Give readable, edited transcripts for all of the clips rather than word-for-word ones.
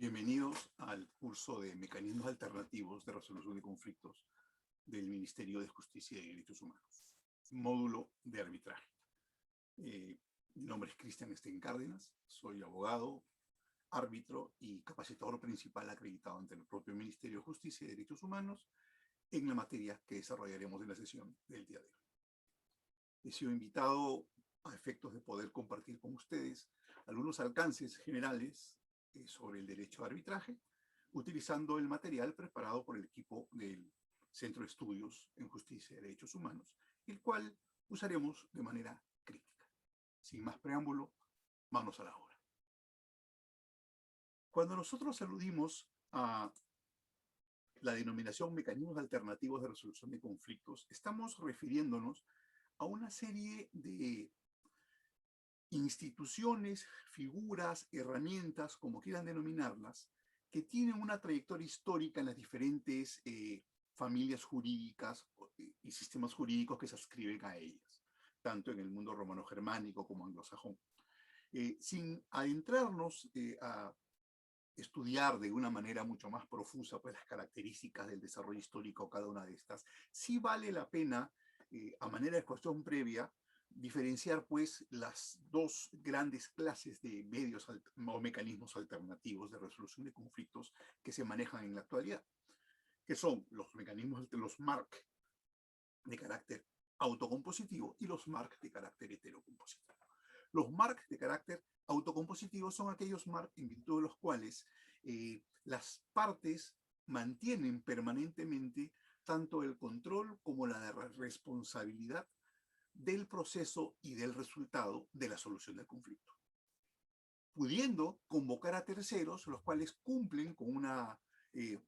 Bienvenidos al curso de Mecanismos Alternativos de Resolución de Conflictos del Ministerio de Justicia y Derechos Humanos, módulo de arbitraje. Mi nombre es Cristian Sten Cárdenas, soy abogado, árbitro y capacitador principal acreditado ante el propio Ministerio de Justicia y Derechos Humanos en la materia que desarrollaremos en la sesión del día de hoy. He sido invitado a efectos de poder compartir con ustedes algunos alcances generales sobre el derecho de arbitraje, utilizando el material preparado por el equipo del Centro de Estudios en Justicia y Derechos Humanos, el cual usaremos de manera crítica. Sin más preámbulo, manos a la obra. Cuando nosotros aludimos a la denominación mecanismos alternativos de resolución de conflictos, estamos refiriéndonos a una serie de instituciones, figuras, herramientas, como quieran denominarlas, que tienen una trayectoria histórica en las diferentes familias jurídicas y sistemas jurídicos que se adscriben a ellas, tanto en el mundo romano-germánico como anglosajón. Sin adentrarnos a estudiar de una manera mucho más profusa pues, las características del desarrollo histórico de cada una de estas, sí vale la pena, a manera de cuestión previa, diferenciar pues las dos grandes clases de medios o mecanismos alternativos de resolución de conflictos que se manejan en la actualidad, que son los mecanismos, los MARC de carácter autocompositivo y los MARC de carácter heterocompositivo. Los MARC de carácter autocompositivo son aquellos MARC en virtud de los cuales las partes mantienen permanentemente tanto el control como la responsabilidad del proceso y del resultado de la solución del conflicto, pudiendo convocar a terceros, los cuales cumplen con una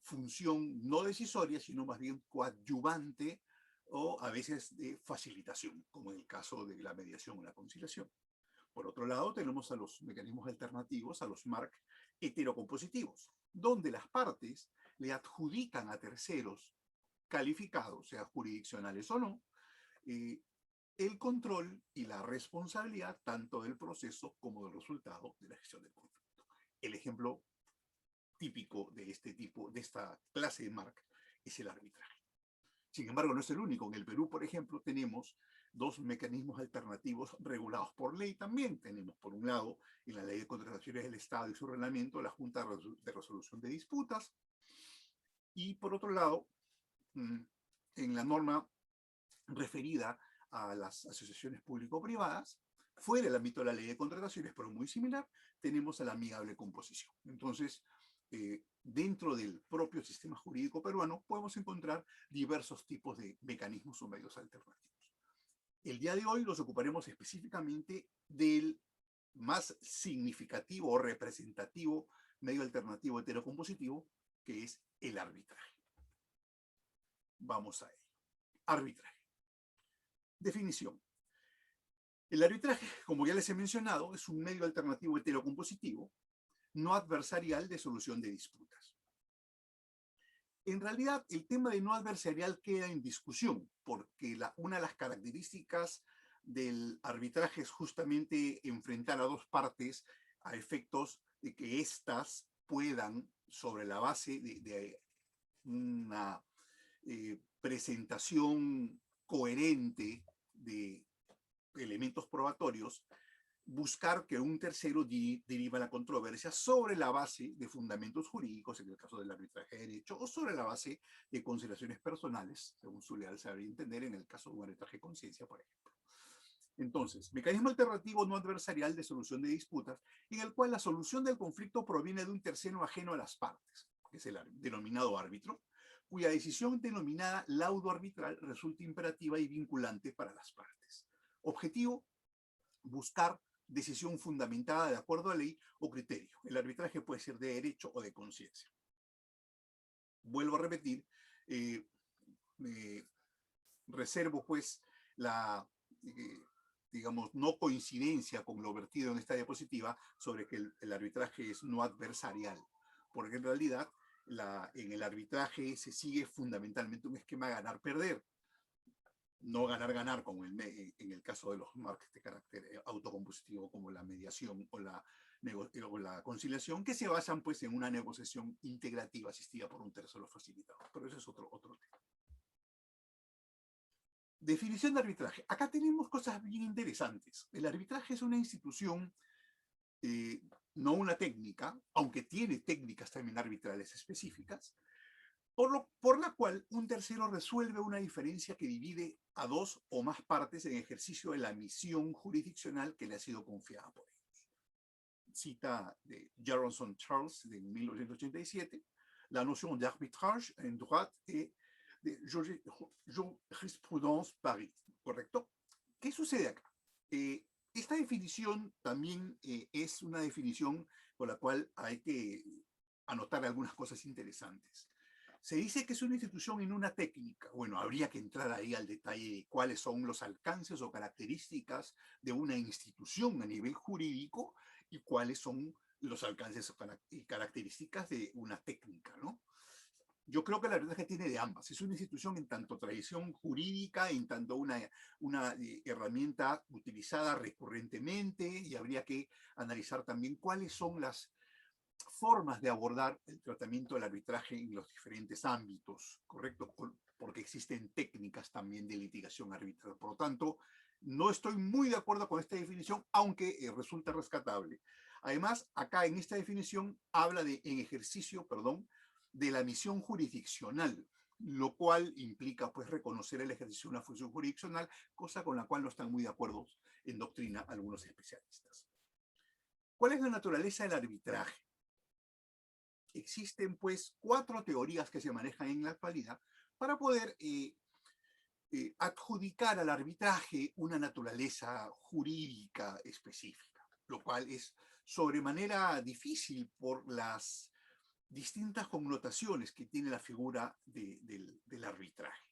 función no decisoria, sino más bien coadyuvante o a veces de facilitación, como en el caso de la mediación o la conciliación. Por otro lado, tenemos a los mecanismos alternativos, a los MARC heterocompositivos, donde las partes le adjudican a terceros calificados, sea jurisdiccionales o no, el control y la responsabilidad tanto del proceso como del resultado de la gestión del conflicto. El ejemplo típico de este tipo, de esta clase de MARC, es el arbitraje. Sin embargo, no es el único. En el Perú, por ejemplo, tenemos dos mecanismos alternativos regulados por ley también. Tenemos, por un lado, en la Ley de Contrataciones del Estado y su reglamento, la Junta de Resolución de Disputas, y por otro lado, en la norma referida a las asociaciones público-privadas, fuera del ámbito de la ley de contrataciones, pero muy similar, tenemos a la amigable composición. Entonces, dentro del propio sistema jurídico peruano podemos encontrar diversos tipos de mecanismos o medios alternativos. El día de hoy nos ocuparemos específicamente del más significativo o representativo medio alternativo heterocompositivo, que es el arbitraje. Vamos a ello. Arbitraje. Definición. El arbitraje, como ya les he mencionado, es un medio alternativo heterocompositivo no adversarial de solución de disputas. En realidad, el tema de no adversarial queda en discusión, porque una de las características del arbitraje es justamente enfrentar a dos partes a efectos de que éstas puedan, sobre la base de una presentación coherente de elementos probatorios, buscar que un tercero deriva la controversia sobre la base de fundamentos jurídicos, en el caso del arbitraje de derecho, o sobre la base de consideraciones personales, según su leal saber y entender, en el caso de un arbitraje de conciencia, por ejemplo. Entonces, mecanismo alternativo no adversarial de solución de disputas, en el cual la solución del conflicto proviene de un tercero ajeno a las partes, que es el denominado árbitro, cuya decisión denominada laudo arbitral resulta imperativa y vinculante para las partes. Objetivo: buscar decisión fundamentada de acuerdo a ley o criterio. El arbitraje puede ser de derecho o de conciencia. Vuelvo a repetir, reservo pues la, digamos, no coincidencia con lo vertido en esta diapositiva sobre que el arbitraje es no adversarial, porque en realidad en el arbitraje se sigue fundamentalmente un esquema ganar-perder. No ganar-ganar, como en el caso de los marcos de carácter autocompositivo, como la mediación o la o la conciliación, que se basan pues en una negociación integrativa asistida por un tercero facilitador. Pero ese es otro tema. Definición de arbitraje. Acá tenemos cosas bien interesantes. El arbitraje es una institución, no una técnica, aunque tiene técnicas también arbitrales específicas, por la cual un tercero resuelve una diferencia que divide a dos o más partes en ejercicio de la misión jurisdiccional que le ha sido confiada por ellos. Cita de Jaronson Charles de 1987, la noción d'arbitrage en droit et de jurisprudence Paris, ¿correcto? ¿Qué sucede acá? Esta definición también es una definición por la cual hay que anotar algunas cosas interesantes. Se dice que es una institución en una técnica. Bueno, habría que entrar ahí al detalle de cuáles son los alcances o características de una institución a nivel jurídico y cuáles son los alcances y características de una técnica, ¿no? Yo creo que la verdad es que tiene de ambas. Es una institución en tanto tradición jurídica, en tanto una herramienta utilizada recurrentemente, y habría que analizar también cuáles son las formas de abordar el tratamiento del arbitraje en los diferentes ámbitos, ¿correcto? Porque existen técnicas también de litigación arbitral. Por lo tanto, no estoy muy de acuerdo con esta definición, aunque resulta rescatable. Además, acá en esta definición habla de en ejercicio, perdón, de la misión jurisdiccional, lo cual implica pues reconocer el ejercicio de una función jurisdiccional, cosa con la cual no están muy de acuerdo en doctrina algunos especialistas. ¿Cuál es la naturaleza del arbitraje? Existen pues 4 teorías que se manejan en la actualidad para poder adjudicar al arbitraje una naturaleza jurídica específica, lo cual es sobremanera difícil por las distintas connotaciones que tiene la figura del arbitraje.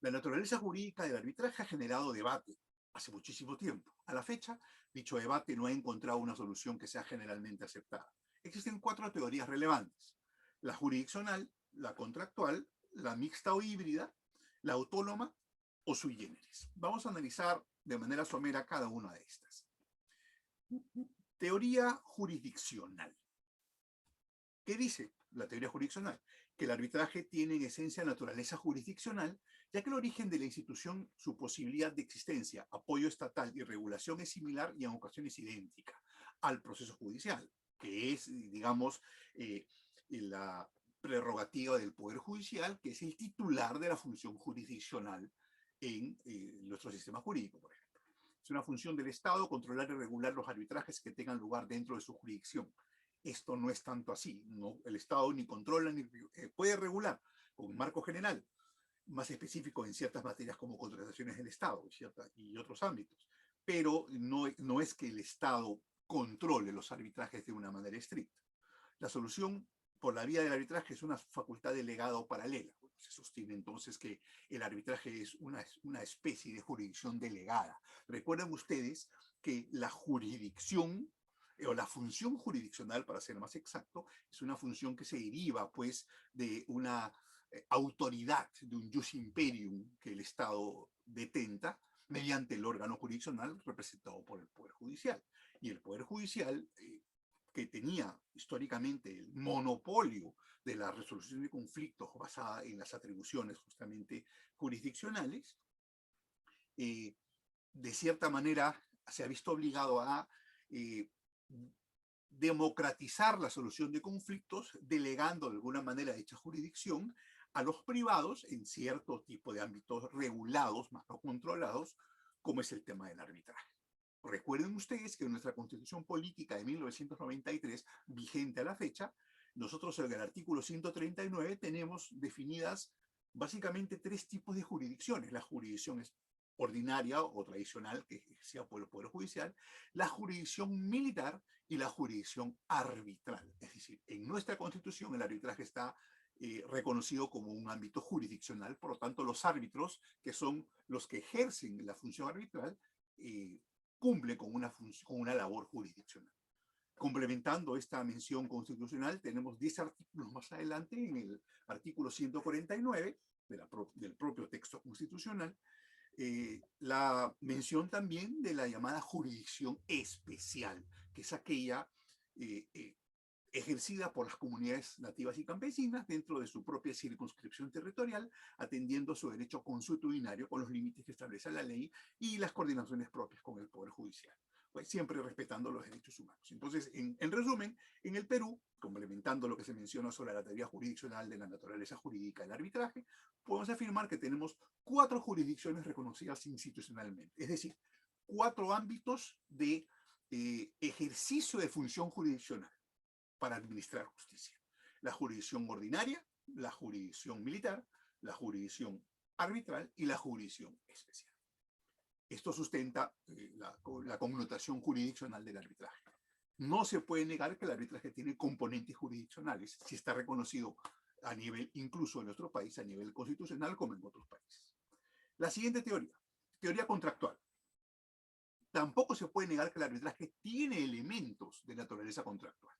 La naturaleza jurídica del arbitraje ha generado debate hace muchísimo tiempo. A la fecha, dicho debate no ha encontrado una solución que sea generalmente aceptada. Existen 4 teorías relevantes: la jurisdiccional, la contractual, la mixta o híbrida, la autónoma o sui generis. Vamos a analizar de manera somera cada una de estas. Teoría jurisdiccional. ¿Qué dice la teoría jurisdiccional? Que el arbitraje tiene en esencia naturaleza jurisdiccional, ya que el origen de la institución, su posibilidad de existencia, apoyo estatal y regulación es similar y en ocasiones idéntica al proceso judicial, que es, digamos, la prerrogativa del Poder Judicial, que es el titular de la función jurisdiccional en nuestro sistema jurídico, por ejemplo. Es una función del Estado controlar y regular los arbitrajes que tengan lugar dentro de su jurisdicción. Esto no es tanto así. No, el Estado ni controla ni puede regular con un marco general, más específico en ciertas materias como contrataciones del Estado y otros ámbitos. Pero no es que el Estado controle los arbitrajes de una manera estricta. La solución por la vía del arbitraje es una facultad delegada o paralela. Se sostiene entonces que el arbitraje es una especie de jurisdicción delegada. Recuerden ustedes que la jurisdicción o la función jurisdiccional, para ser más exacto, es una función que se deriva pues de una autoridad, de un jus imperium que el Estado detenta mediante el órgano jurisdiccional representado por el Poder Judicial. Y el Poder Judicial, que tenía históricamente el monopolio de la resolución de conflictos basada en las atribuciones justamente jurisdiccionales, de cierta manera se ha visto obligado a democratizar la solución de conflictos, delegando de alguna manera dicha jurisdicción a los privados en cierto tipo de ámbitos regulados, más no controlados, como es el tema del arbitraje. Recuerden ustedes que en nuestra Constitución Política de 1993, vigente a la fecha, nosotros en el artículo 139 tenemos definidas básicamente 3 tipos de jurisdicciones. La jurisdicción ordinaria o tradicional, que ejercía por el Poder Judicial, la jurisdicción militar y la jurisdicción arbitral. Es decir, en nuestra Constitución el arbitraje está reconocido como un ámbito jurisdiccional, por lo tanto los árbitros, que son los que ejercen la función arbitral, cumple con una labor jurisdiccional. Complementando esta mención constitucional, tenemos 10 artículos más adelante, en el artículo 149 del propio texto constitucional, la mención también de la llamada jurisdicción especial, que es aquella ejercida por las comunidades nativas y campesinas dentro de su propia circunscripción territorial, atendiendo su derecho consuetudinario con los límites que establece la ley y las coordinaciones propias con el Poder Judicial, pues siempre respetando los derechos humanos. Entonces, en resumen, en el Perú, complementando lo que se menciona sobre la teoría jurisdiccional de la naturaleza jurídica del arbitraje, podemos afirmar que tenemos 4 jurisdicciones reconocidas institucionalmente, es decir, 4 ámbitos de ejercicio de función jurisdiccional para administrar justicia: la jurisdicción ordinaria, la jurisdicción militar, la jurisdicción arbitral y la jurisdicción especial. Esto sustenta la connotación jurisdiccional del arbitraje. No se puede negar que el arbitraje tiene componentes jurisdiccionales, si está reconocido a nivel, incluso en nuestro país, a nivel constitucional como en otros países. La siguiente teoría contractual. Tampoco se puede negar que el arbitraje tiene elementos de naturaleza contractual,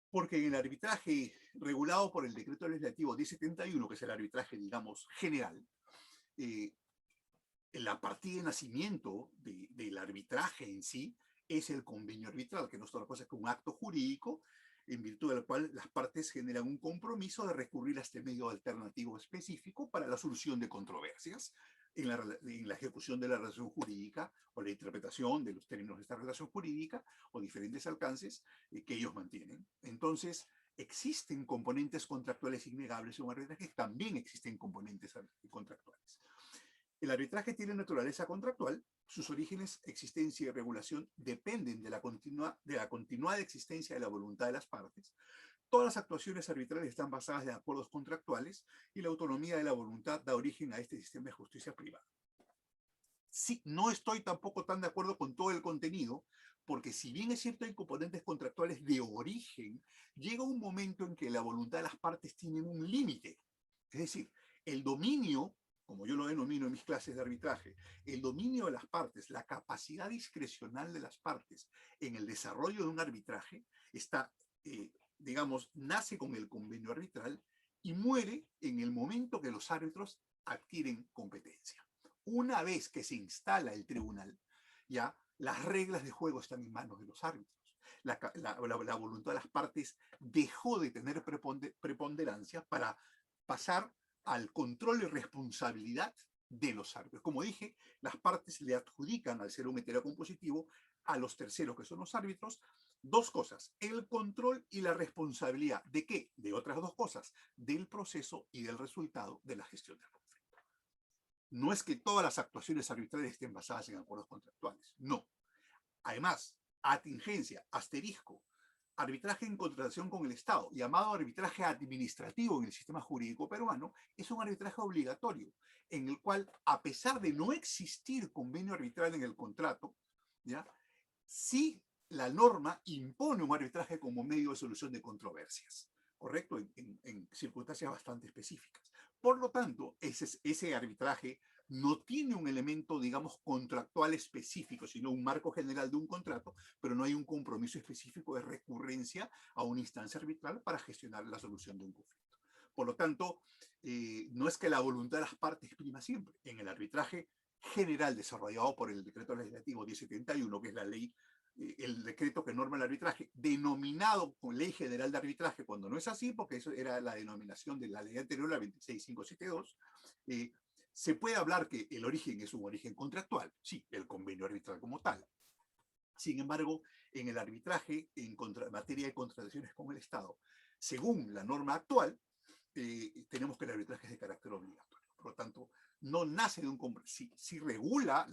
porque en el arbitraje regulado por el decreto legislativo 1071, que es el arbitraje, digamos, general, la partida de nacimiento del arbitraje en sí es el convenio arbitral, que no es otra cosa que un acto jurídico en virtud del cual las partes generan un compromiso de recurrir a este medio alternativo específico para la solución de controversias en la ejecución de la relación jurídica o la interpretación de los términos de esta relación jurídica o diferentes alcances que ellos mantienen. Entonces, existen componentes contractuales innegables en un arbitraje, también existen componentes contractuales. El arbitraje tiene naturaleza contractual, sus orígenes, existencia y regulación dependen de la continuada existencia de la voluntad de las partes. Todas las actuaciones arbitrales están basadas en acuerdos contractuales y la autonomía de la voluntad da origen a este sistema de justicia privada. Sí, no estoy tampoco tan de acuerdo con todo el contenido, porque si bien es cierto hay componentes contractuales de origen, llega un momento en que la voluntad de las partes tiene un límite. Es decir, el dominio, como yo lo denomino en mis clases de arbitraje, el dominio de las partes, la capacidad discrecional de las partes en el desarrollo de un arbitraje, está, digamos, nace con el convenio arbitral y muere en el momento que los árbitros adquieren competencia. Una vez que se instala el tribunal, ya las reglas de juego están en manos de los árbitros. La voluntad de las partes dejó de tener preponderancia para pasar al control y responsabilidad de los árbitros. Como dije, las partes le adjudican, al ser un heterocompositivo, a los terceros, que son los árbitros, 2 cosas: el control y la responsabilidad. ¿De qué? De otras 2 cosas: del proceso y del resultado de la gestión del conflicto. No es que todas las actuaciones arbitrales estén basadas en acuerdos contractuales, no. Además, atingencia, asterisco, arbitraje en contratación con el Estado, llamado arbitraje administrativo en el sistema jurídico peruano, es un arbitraje obligatorio, en el cual, a pesar de no existir convenio arbitral en el contrato, ¿ya?, sí la norma impone un arbitraje como medio de solución de controversias, ¿correcto? En circunstancias bastante específicas. Por lo tanto, ese arbitraje no tiene un elemento, digamos, contractual específico, sino un marco general de un contrato, pero no hay un compromiso específico de recurrencia a una instancia arbitral para gestionar la solución de un conflicto. Por lo tanto, no es que la voluntad de las partes prima siempre. En el arbitraje general desarrollado por el decreto legislativo 1071, que es la ley, el decreto que norma el arbitraje, denominado con Ley General de Arbitraje, cuando no es así, porque eso era la denominación de la ley anterior, la 26572, se puede hablar que el origen es un origen contractual, sí, el convenio arbitral como tal. Sin embargo, en el arbitraje, en materia de contrataciones con el Estado, según la norma actual, tenemos que el arbitraje es de carácter obligatorio. Por lo tanto, no nace de un... Sí regula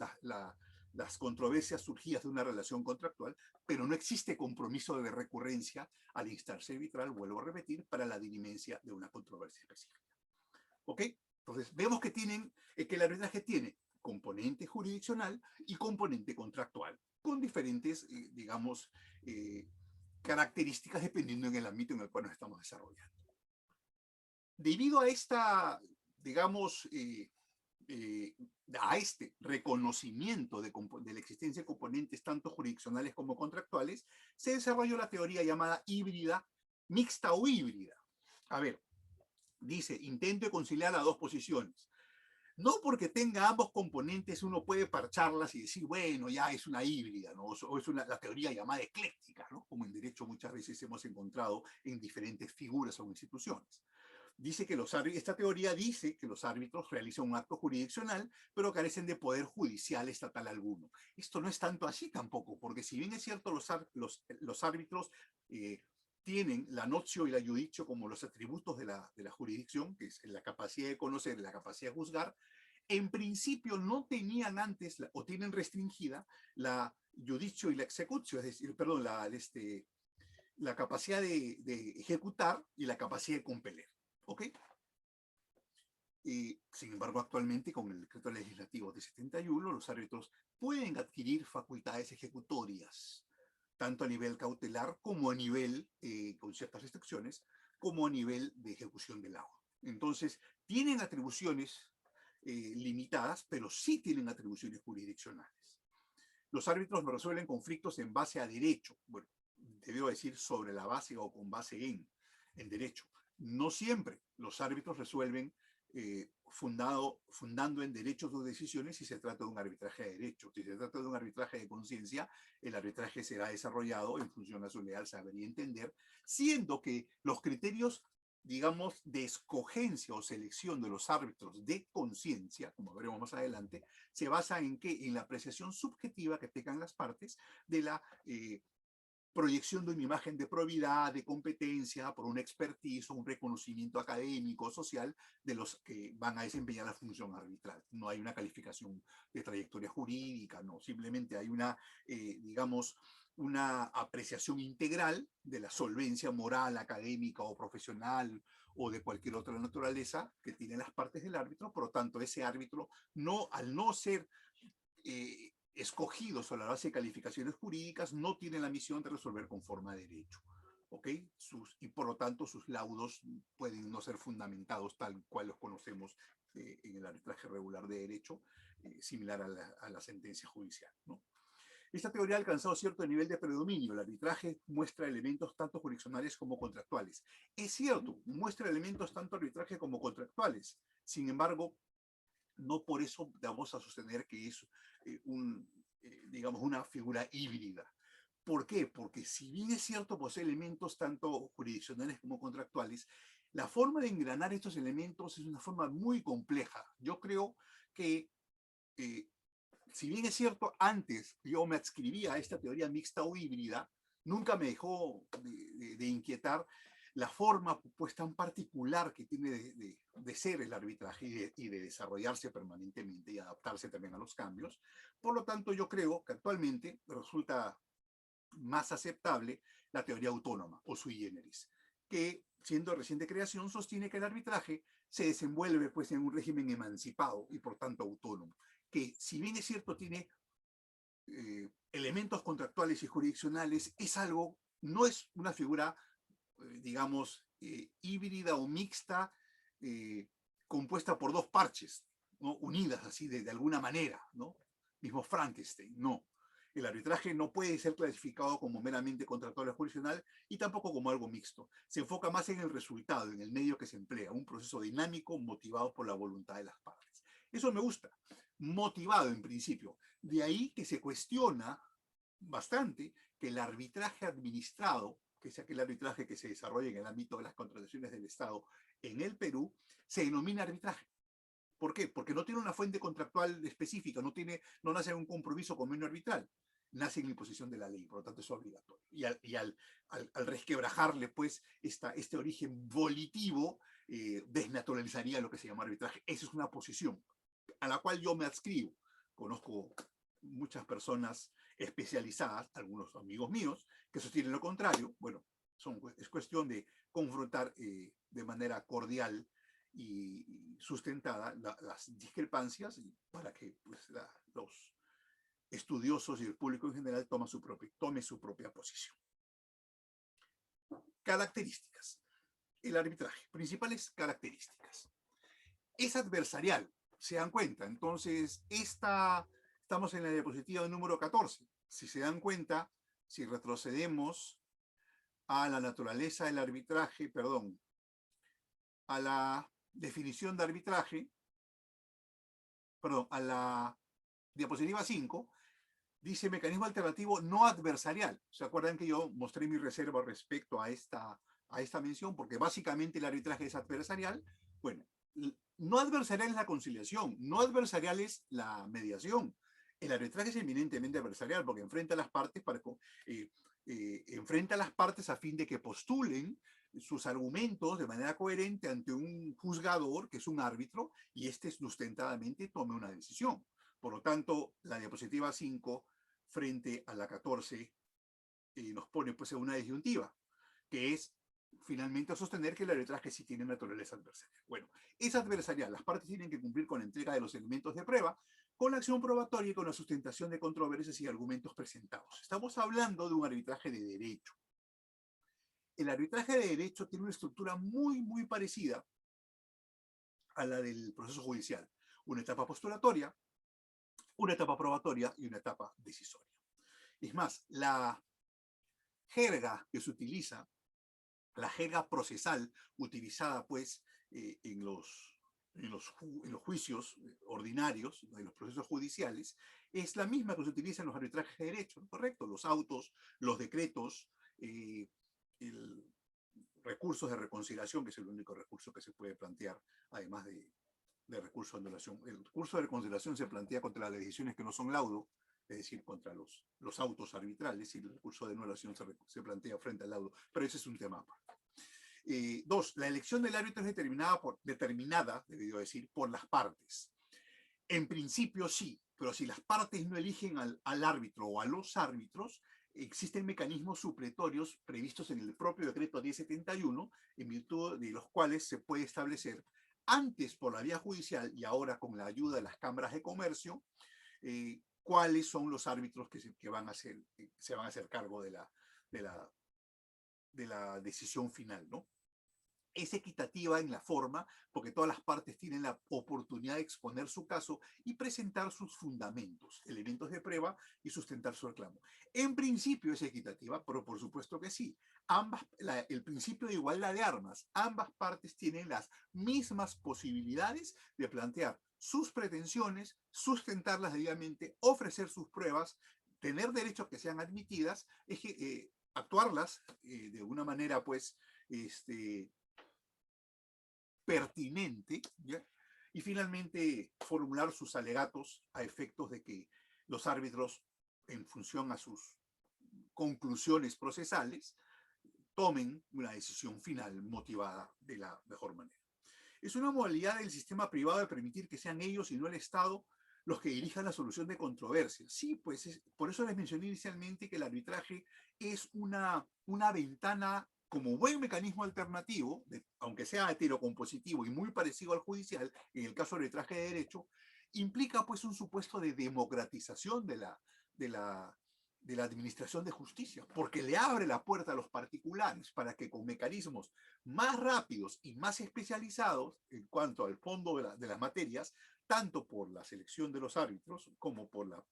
las controversias surgidas de una relación contractual, pero no existe compromiso de recurrencia al instancia arbitral, vuelvo a repetir, para la dirimencia de una controversia específica. ¿Ok? Entonces, vemos que el arbitraje tiene componente jurisdiccional y componente contractual, con diferentes, digamos, características dependiendo en el ámbito en el cual nos estamos desarrollando. Debido a esta, digamos, a este reconocimiento de la existencia de componentes tanto jurisdiccionales como contractuales, se desarrolló la teoría llamada híbrida, mixta o híbrida. A ver, dice, intento de conciliar las 2 posiciones. No porque tenga ambos componentes uno puede parcharlas y decir, bueno, ya es una híbrida, ¿no? O es la teoría llamada ecléctica, ¿no? Como en derecho muchas veces hemos encontrado en diferentes figuras o instituciones. Dice que esta teoría dice que los árbitros realizan un acto jurisdiccional, pero carecen de poder judicial estatal alguno. Esto no es tanto así tampoco, porque si bien es cierto, los árbitros tienen la notio y la judicio como los atributos de la jurisdicción, que es la capacidad de conocer, la capacidad de juzgar, en principio no tenían antes o tienen restringida la judicio y la executio, es decir, perdón, la capacidad de ejecutar y la capacidad de compeler. ¿Ok? Sin embargo, actualmente, con el decreto legislativo de 71, los árbitros pueden adquirir facultades ejecutorias, tanto a nivel cautelar como a nivel, con ciertas restricciones, como a nivel de ejecución del agua. Entonces, tienen atribuciones limitadas, pero sí tienen atribuciones jurisdiccionales. Los árbitros resuelven conflictos en base a derecho. Bueno, debo decir sobre la base o con base en derecho. No siempre los árbitros resuelven fundando en derechos sus decisiones si se trata de un arbitraje de derecho. Si se trata de un arbitraje de conciencia, el arbitraje será desarrollado en función a su leal saber y entender, siendo que los criterios, digamos, de escogencia o selección de los árbitros de conciencia, como veremos más adelante, se basa en qué? En la apreciación subjetiva que tengan las partes de la proyección de una imagen de probidad, de competencia, por una expertise o un reconocimiento académico, social, de los que van a desempeñar la función arbitral. No hay una calificación de trayectoria jurídica, no, simplemente hay una, digamos, una apreciación integral de la solvencia moral, académica o profesional o de cualquier otra naturaleza que tienen las partes del árbitro. Por lo tanto, ese árbitro, no, al no ser escogidos a la base de calificaciones jurídicas, no tienen la misión de resolver conforme a derecho. ¿Ok? Y por lo tanto sus laudos pueden no ser fundamentados tal cual los conocemos en el arbitraje regular de derecho, similar a la sentencia judicial, ¿no? Esta teoría ha alcanzado cierto nivel de predominio. El arbitraje muestra elementos tanto jurisdiccionales como contractuales. Es cierto, muestra elementos tanto arbitraje como contractuales. Sin embargo, no por eso vamos a sostener que es digamos, una figura híbrida. ¿Por qué? Porque si bien es cierto posee elementos tanto jurisdiccionales como contractuales, la forma de engranar estos elementos es una forma muy compleja. Yo creo que, si bien es cierto, antes yo me adscribía a esta teoría mixta o híbrida, nunca me dejó de inquietar la forma pues tan particular que tiene de ser el arbitraje y de desarrollarse permanentemente y adaptarse también a los cambios. Por lo tanto, yo creo que actualmente resulta más aceptable la teoría autónoma o sui generis, que siendo reciente creación sostiene que el arbitraje se desenvuelve pues en un régimen emancipado y por tanto autónomo, que si bien es cierto tiene elementos contractuales y jurisdiccionales, es algo, no es una figura digamos, híbrida o mixta, compuesta por dos parches, ¿no? Unidas así de alguna manera, ¿no? Mismo Frankenstein, no. El arbitraje no puede ser clasificado como meramente contractual o jurisdiccional y tampoco como algo mixto. Se enfoca más en el resultado, en el medio que se emplea, un proceso dinámico motivado por la voluntad de las partes. Eso me gusta, motivado en principio. De ahí que se cuestiona bastante que el arbitraje administrado, que es aquel arbitraje que se desarrolla en el ámbito de las contrataciones del Estado en el Perú, se denomina arbitraje. ¿Por qué? Porque no tiene una fuente contractual específica, no nace en un compromiso convenio arbitral, nace en la imposición de la ley, por lo tanto es obligatorio. Al resquebrajarle pues este origen volitivo, desnaturalizaría lo que se llama arbitraje. Esa es una posición a la cual yo me adscribo. Conozco muchas personas especializadas, algunos amigos míos, que sostienen lo contrario. Bueno, es cuestión de confrontar de manera cordial y sustentada las discrepancias para que pues, los estudiosos y el público en general tome su propia posición. Características. El arbitraje. Principales características. Es adversarial, se dan cuenta. Entonces, estamos en la diapositiva número 14. Si se dan cuenta, si retrocedemos a la naturaleza del arbitraje, perdón, a la definición de arbitraje, perdón, a la diapositiva 5, dice mecanismo alternativo no adversarial. ¿Se acuerdan que yo mostré mi reserva respecto a esta mención? Porque básicamente el arbitraje es adversarial. Bueno, no adversarial es la conciliación, no adversarial es la mediación. El arbitraje es eminentemente adversarial porque enfrenta a las partes a fin de que postulen sus argumentos de manera coherente ante un juzgador, que es un árbitro, y este sustentadamente tome una decisión. Por lo tanto, la diapositiva 5 frente a la 14 nos pone pues en una disyuntiva, que es finalmente sostener que el arbitraje sí tiene naturaleza adversarial. Bueno, es adversarial. Las partes tienen que cumplir con la entrega de los elementos de prueba, con la acción probatoria y con la sustentación de controversias y argumentos presentados. Estamos hablando de un arbitraje de derecho. El arbitraje de derecho tiene una estructura muy parecida a la del proceso judicial. Una etapa postulatoria, una etapa probatoria y una etapa decisoria. Es más, la jerga que se utiliza, la jerga procesal utilizada pues en los juicios ordinarios, en los procesos judiciales, es la misma que se utiliza en los arbitrajes de derecho, ¿correcto? Los autos, los decretos, el recursos de reconciliación, que es el único recurso que se puede plantear, además de recurso de anulación. El recurso de reconciliación se plantea contra las decisiones que no son laudo, es decir, contra los autos arbitrales, y el recurso de anulación se plantea frente al laudo, pero ese es un tema aparte. Dos, la elección del árbitro es determinada, debido decir, por las partes. En principio sí, pero si las partes no eligen al árbitro o a los árbitros, existen mecanismos supletorios previstos en el propio decreto 1071, en virtud de los cuales se puede establecer antes por la vía judicial y ahora con la ayuda de las cámaras de comercio, cuáles son los árbitros que se van a hacer cargo de la decisión final, ¿no? Es equitativa en la forma, porque todas las partes tienen la oportunidad de exponer su caso y presentar sus fundamentos, elementos de prueba y sustentar su reclamo. En principio es equitativa, pero por supuesto que sí. El principio de igualdad de armas, ambas partes tienen las mismas posibilidades de plantear sus pretensiones, sustentarlas debidamente, ofrecer sus pruebas, tener derechos que sean admitidas, actuarlas de una manera, pues, pertinente, ¿ya? Y finalmente formular sus alegatos a efectos de que los árbitros, en función a sus conclusiones procesales, tomen una decisión final motivada de la mejor manera. Es una modalidad del sistema privado de permitir que sean ellos y no el Estado los que dirijan la solución de controversias. Sí, pues por eso les mencioné inicialmente que el arbitraje es una ventana como buen mecanismo alternativo, aunque sea heterocompositivo y muy parecido al judicial, en el caso del arbitraje de derecho, implica pues un supuesto de democratización de la administración de justicia, porque le abre la puerta a los particulares para que con mecanismos más rápidos y más especializados en cuanto al fondo de las materias, tanto por la selección de los árbitros como por la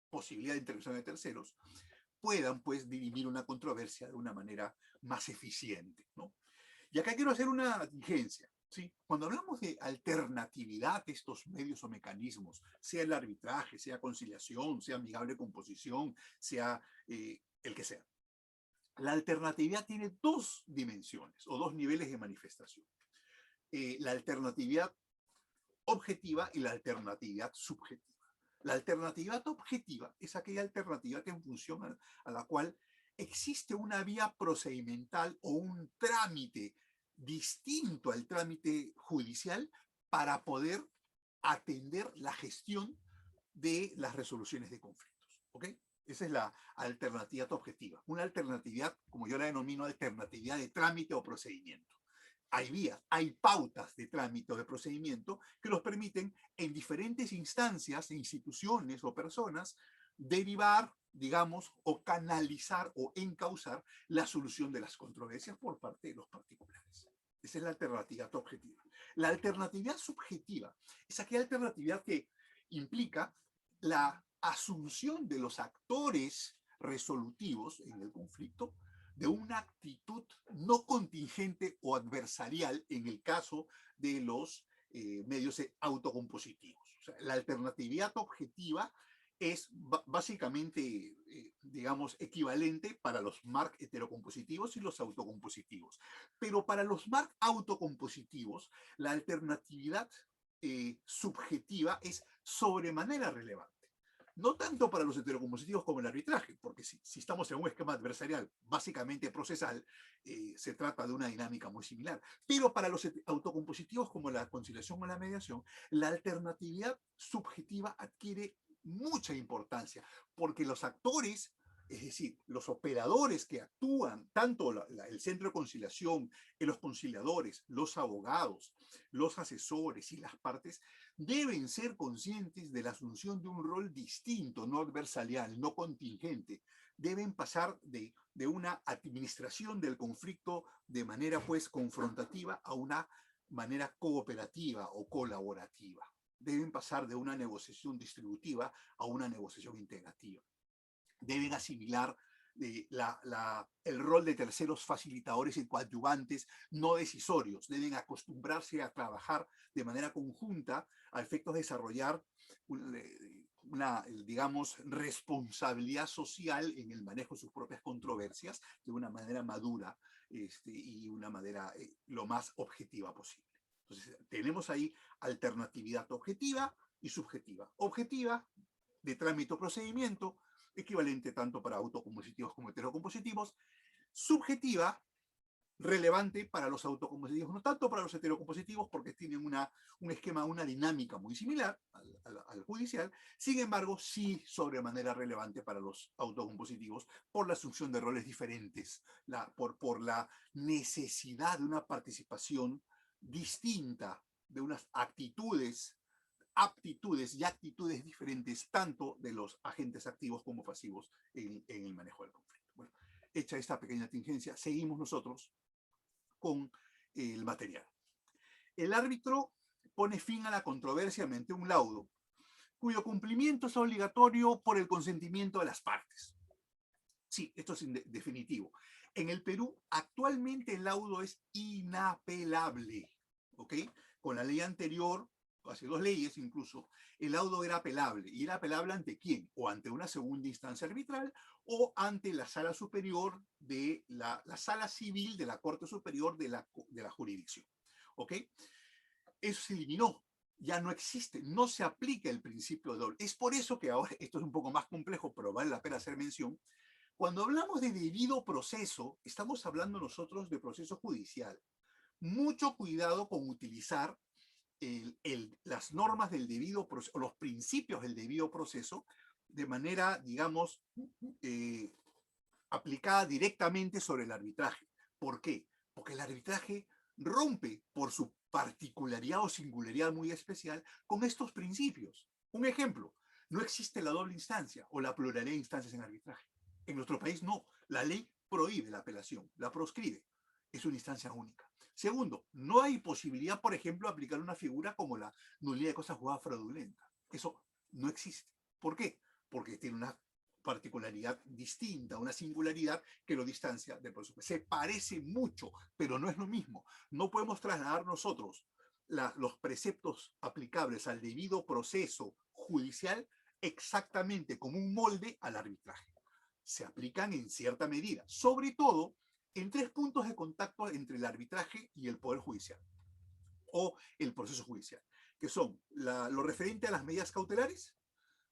posibilidad de intervención de terceros, puedan pues dirimir una controversia de una manera más eficiente, ¿no? Y acá quiero hacer una diligencia, ¿sí? Cuando hablamos de alternatividad de estos medios o mecanismos, sea el arbitraje, sea conciliación, sea amigable composición, sea el que sea, la alternatividad tiene dos dimensiones o dos niveles de manifestación. La alternatividad objetiva y la alternatividad subjetiva. La alternatividad objetiva es aquella alternativa que en función a la cual existe una vía procedimental o un trámite distinto al trámite judicial para poder atender la gestión de las resoluciones de conflictos. ¿Ok? Esa es la alternatividad objetiva. Una alternatividad, como yo la denomino, alternatividad de trámite o procedimiento. Hay vías, hay pautas de trámite o de procedimiento que nos permiten en diferentes instancias, instituciones o personas derivar, digamos, o canalizar o encauzar la solución de las controversias por parte de los particulares. Esa es la alternatividad objetiva. La alternatividad subjetiva es aquella alternatividad que implica la asunción de los actores resolutivos en el conflicto de una actitud no contingente o adversarial en el caso de los medios autocompositivos. O sea, la alternatividad objetiva es básicamente, digamos, equivalente para los MARC heterocompositivos y los autocompositivos. Pero para los MARC autocompositivos, la alternatividad subjetiva es sobremanera relevante. No tanto para los heterocompositivos como el arbitraje, porque si estamos en un esquema adversarial básicamente procesal, se trata de una dinámica muy similar. Pero para los autocompositivos como la conciliación o la mediación, la alternatividad subjetiva adquiere mucha importancia, porque los actores, es decir, los operadores que actúan, tanto el centro de conciliación, los conciliadores, los abogados, los asesores y las partes, deben ser conscientes de la asunción de un rol distinto, no adversarial, no contingente. Deben pasar de una administración del conflicto de manera pues confrontativa a una manera cooperativa o colaborativa. Deben pasar de una negociación distributiva a una negociación integrativa. Deben asimilar el rol de terceros facilitadores y coadyuvantes no decisorios. Deben acostumbrarse a trabajar de manera conjunta a efectos de desarrollar una, digamos, responsabilidad social en el manejo de sus propias controversias de una manera madura y una manera lo más objetiva posible. Entonces, tenemos ahí alternatividad objetiva y subjetiva. Objetiva, de trámite o procedimiento, equivalente tanto para autocompositivos como heterocompositivos. Subjetiva, relevante para los autocompositivos, no tanto para los heterocompositivos, porque tienen un esquema, una dinámica muy similar al judicial. Sin embargo, sí sobremanera relevante para los autocompositivos por la asunción de roles diferentes, por la necesidad de una participación distinta, de unas aptitudes y actitudes diferentes, tanto de los agentes activos como pasivos en el manejo del conflicto. Bueno, hecha esta pequeña tingencia, seguimos nosotros con el material. El árbitro pone fin a la controversia mediante un laudo, cuyo cumplimiento es obligatorio por el consentimiento de las partes. Sí, esto es definitivo. En el Perú, actualmente el laudo es inapelable, ¿ok? Con la ley anterior, hace 2 leyes incluso, el laudo era apelable. ¿Y era apelable ante quién? O ante una segunda instancia arbitral o ante la sala superior de la sala civil de la Corte Superior de la jurisdicción. ¿Ok? Eso se eliminó. Ya no existe, no se aplica el principio de doble. Es por eso que ahora, esto es un poco más complejo, pero vale la pena hacer mención. Cuando hablamos de debido proceso, estamos hablando nosotros de proceso judicial. Mucho cuidado con utilizar las normas del debido proceso, o los principios del debido proceso, de manera, digamos, aplicada directamente sobre el arbitraje. ¿Por qué? Porque el arbitraje rompe por su particularidad o singularidad muy especial con estos principios. Un ejemplo, no existe la doble instancia o la pluralidad de instancias en arbitraje. En nuestro país no, la ley prohíbe la apelación, la proscribe, es una instancia única. Segundo, no hay posibilidad, por ejemplo, de aplicar una figura como la nulidad de cosa jugada fraudulenta. Eso no existe. ¿Por qué? Porque tiene una particularidad distinta, una singularidad que lo distancia del proceso. Se parece mucho, pero no es lo mismo. No podemos trasladar nosotros los preceptos aplicables al debido proceso judicial exactamente como un molde al arbitraje. Se aplican en cierta medida, sobre todo en 3 puntos de contacto entre el arbitraje y el Poder Judicial o el proceso judicial, que son lo referente a las medidas cautelares,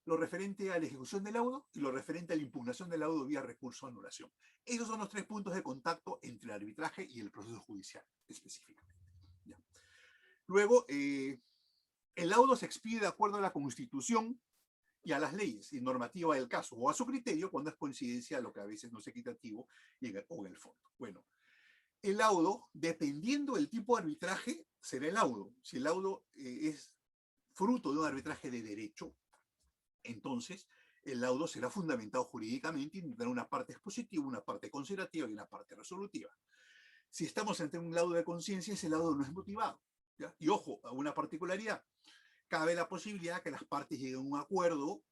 lo referente a la ejecución del laudo y lo referente a la impugnación del laudo vía recurso o anulación. Esos son los 3 puntos de contacto entre el arbitraje y el proceso judicial, específicamente. ¿Ya? Luego, el laudo se expide de acuerdo a la Constitución y a las leyes y normativa del caso, o a su criterio cuando es coincidencia, lo que a veces no es equitativo, o en el fondo. Bueno, el laudo, dependiendo del tipo de arbitraje, será el laudo. Si el laudo es fruto de un arbitraje de derecho, entonces el laudo será fundamentado jurídicamente y tendrá una parte expositiva, una parte considerativa y una parte resolutiva. Si estamos ante un laudo de conciencia, ese laudo no es motivado. ¿Ya? Y ojo, a una particularidad, cabe la posibilidad que las partes lleguen a un acuerdo,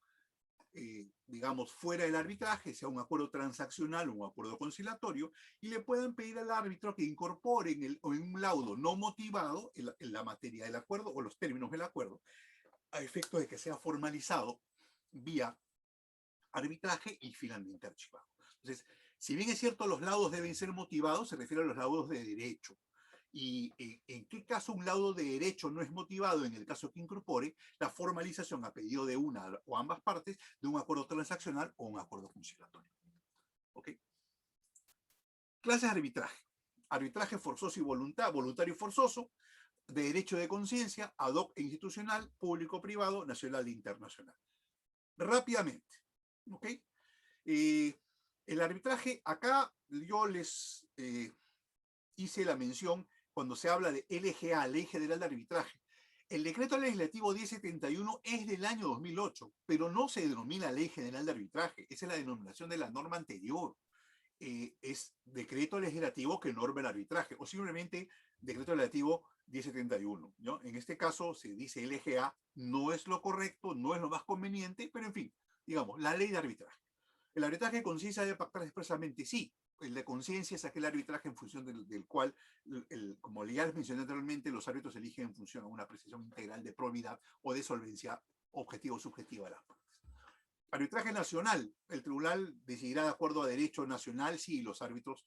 digamos, fuera del arbitraje, sea un acuerdo transaccional o un acuerdo conciliatorio, y le puedan pedir al árbitro que incorpore en un laudo no motivado en la materia del acuerdo o los términos del acuerdo a efectos de que sea formalizado vía arbitraje y finalmente archivado. Entonces, si bien es cierto los laudos deben ser motivados, se refiere a los laudos de derecho. Y en qué caso un laudo de derecho no es motivado, en el caso que incorpore la formalización a pedido de una o ambas partes de un acuerdo transaccional o un acuerdo conciliatorio. ¿Ok? Clases de arbitraje. Arbitraje forzoso y voluntario y forzoso, de derecho de conciencia, ad hoc e institucional, público-privado, nacional e internacional. Rápidamente, ¿ok? El arbitraje, acá yo les hice la mención cuando se habla de LGA, Ley General de Arbitraje. El decreto legislativo 1071 es del año 2008, pero no se denomina Ley General de Arbitraje, esa es la denominación de la norma anterior. Es decreto legislativo que norma el arbitraje, o simplemente decreto legislativo 1071, ¿no? En este caso se dice LGA, no es lo correcto, no es lo más conveniente, pero en fin, digamos, la ley de arbitraje. El arbitraje de conciencia debe pactar expresamente, sí. El de conciencia es aquel arbitraje en función del cual, como ya les mencioné anteriormente, los árbitros eligen en función a una apreciación integral de probidad o de solvencia objetivo o subjetiva de las partes. Arbitraje nacional. El tribunal decidirá de acuerdo a derecho nacional si los árbitros,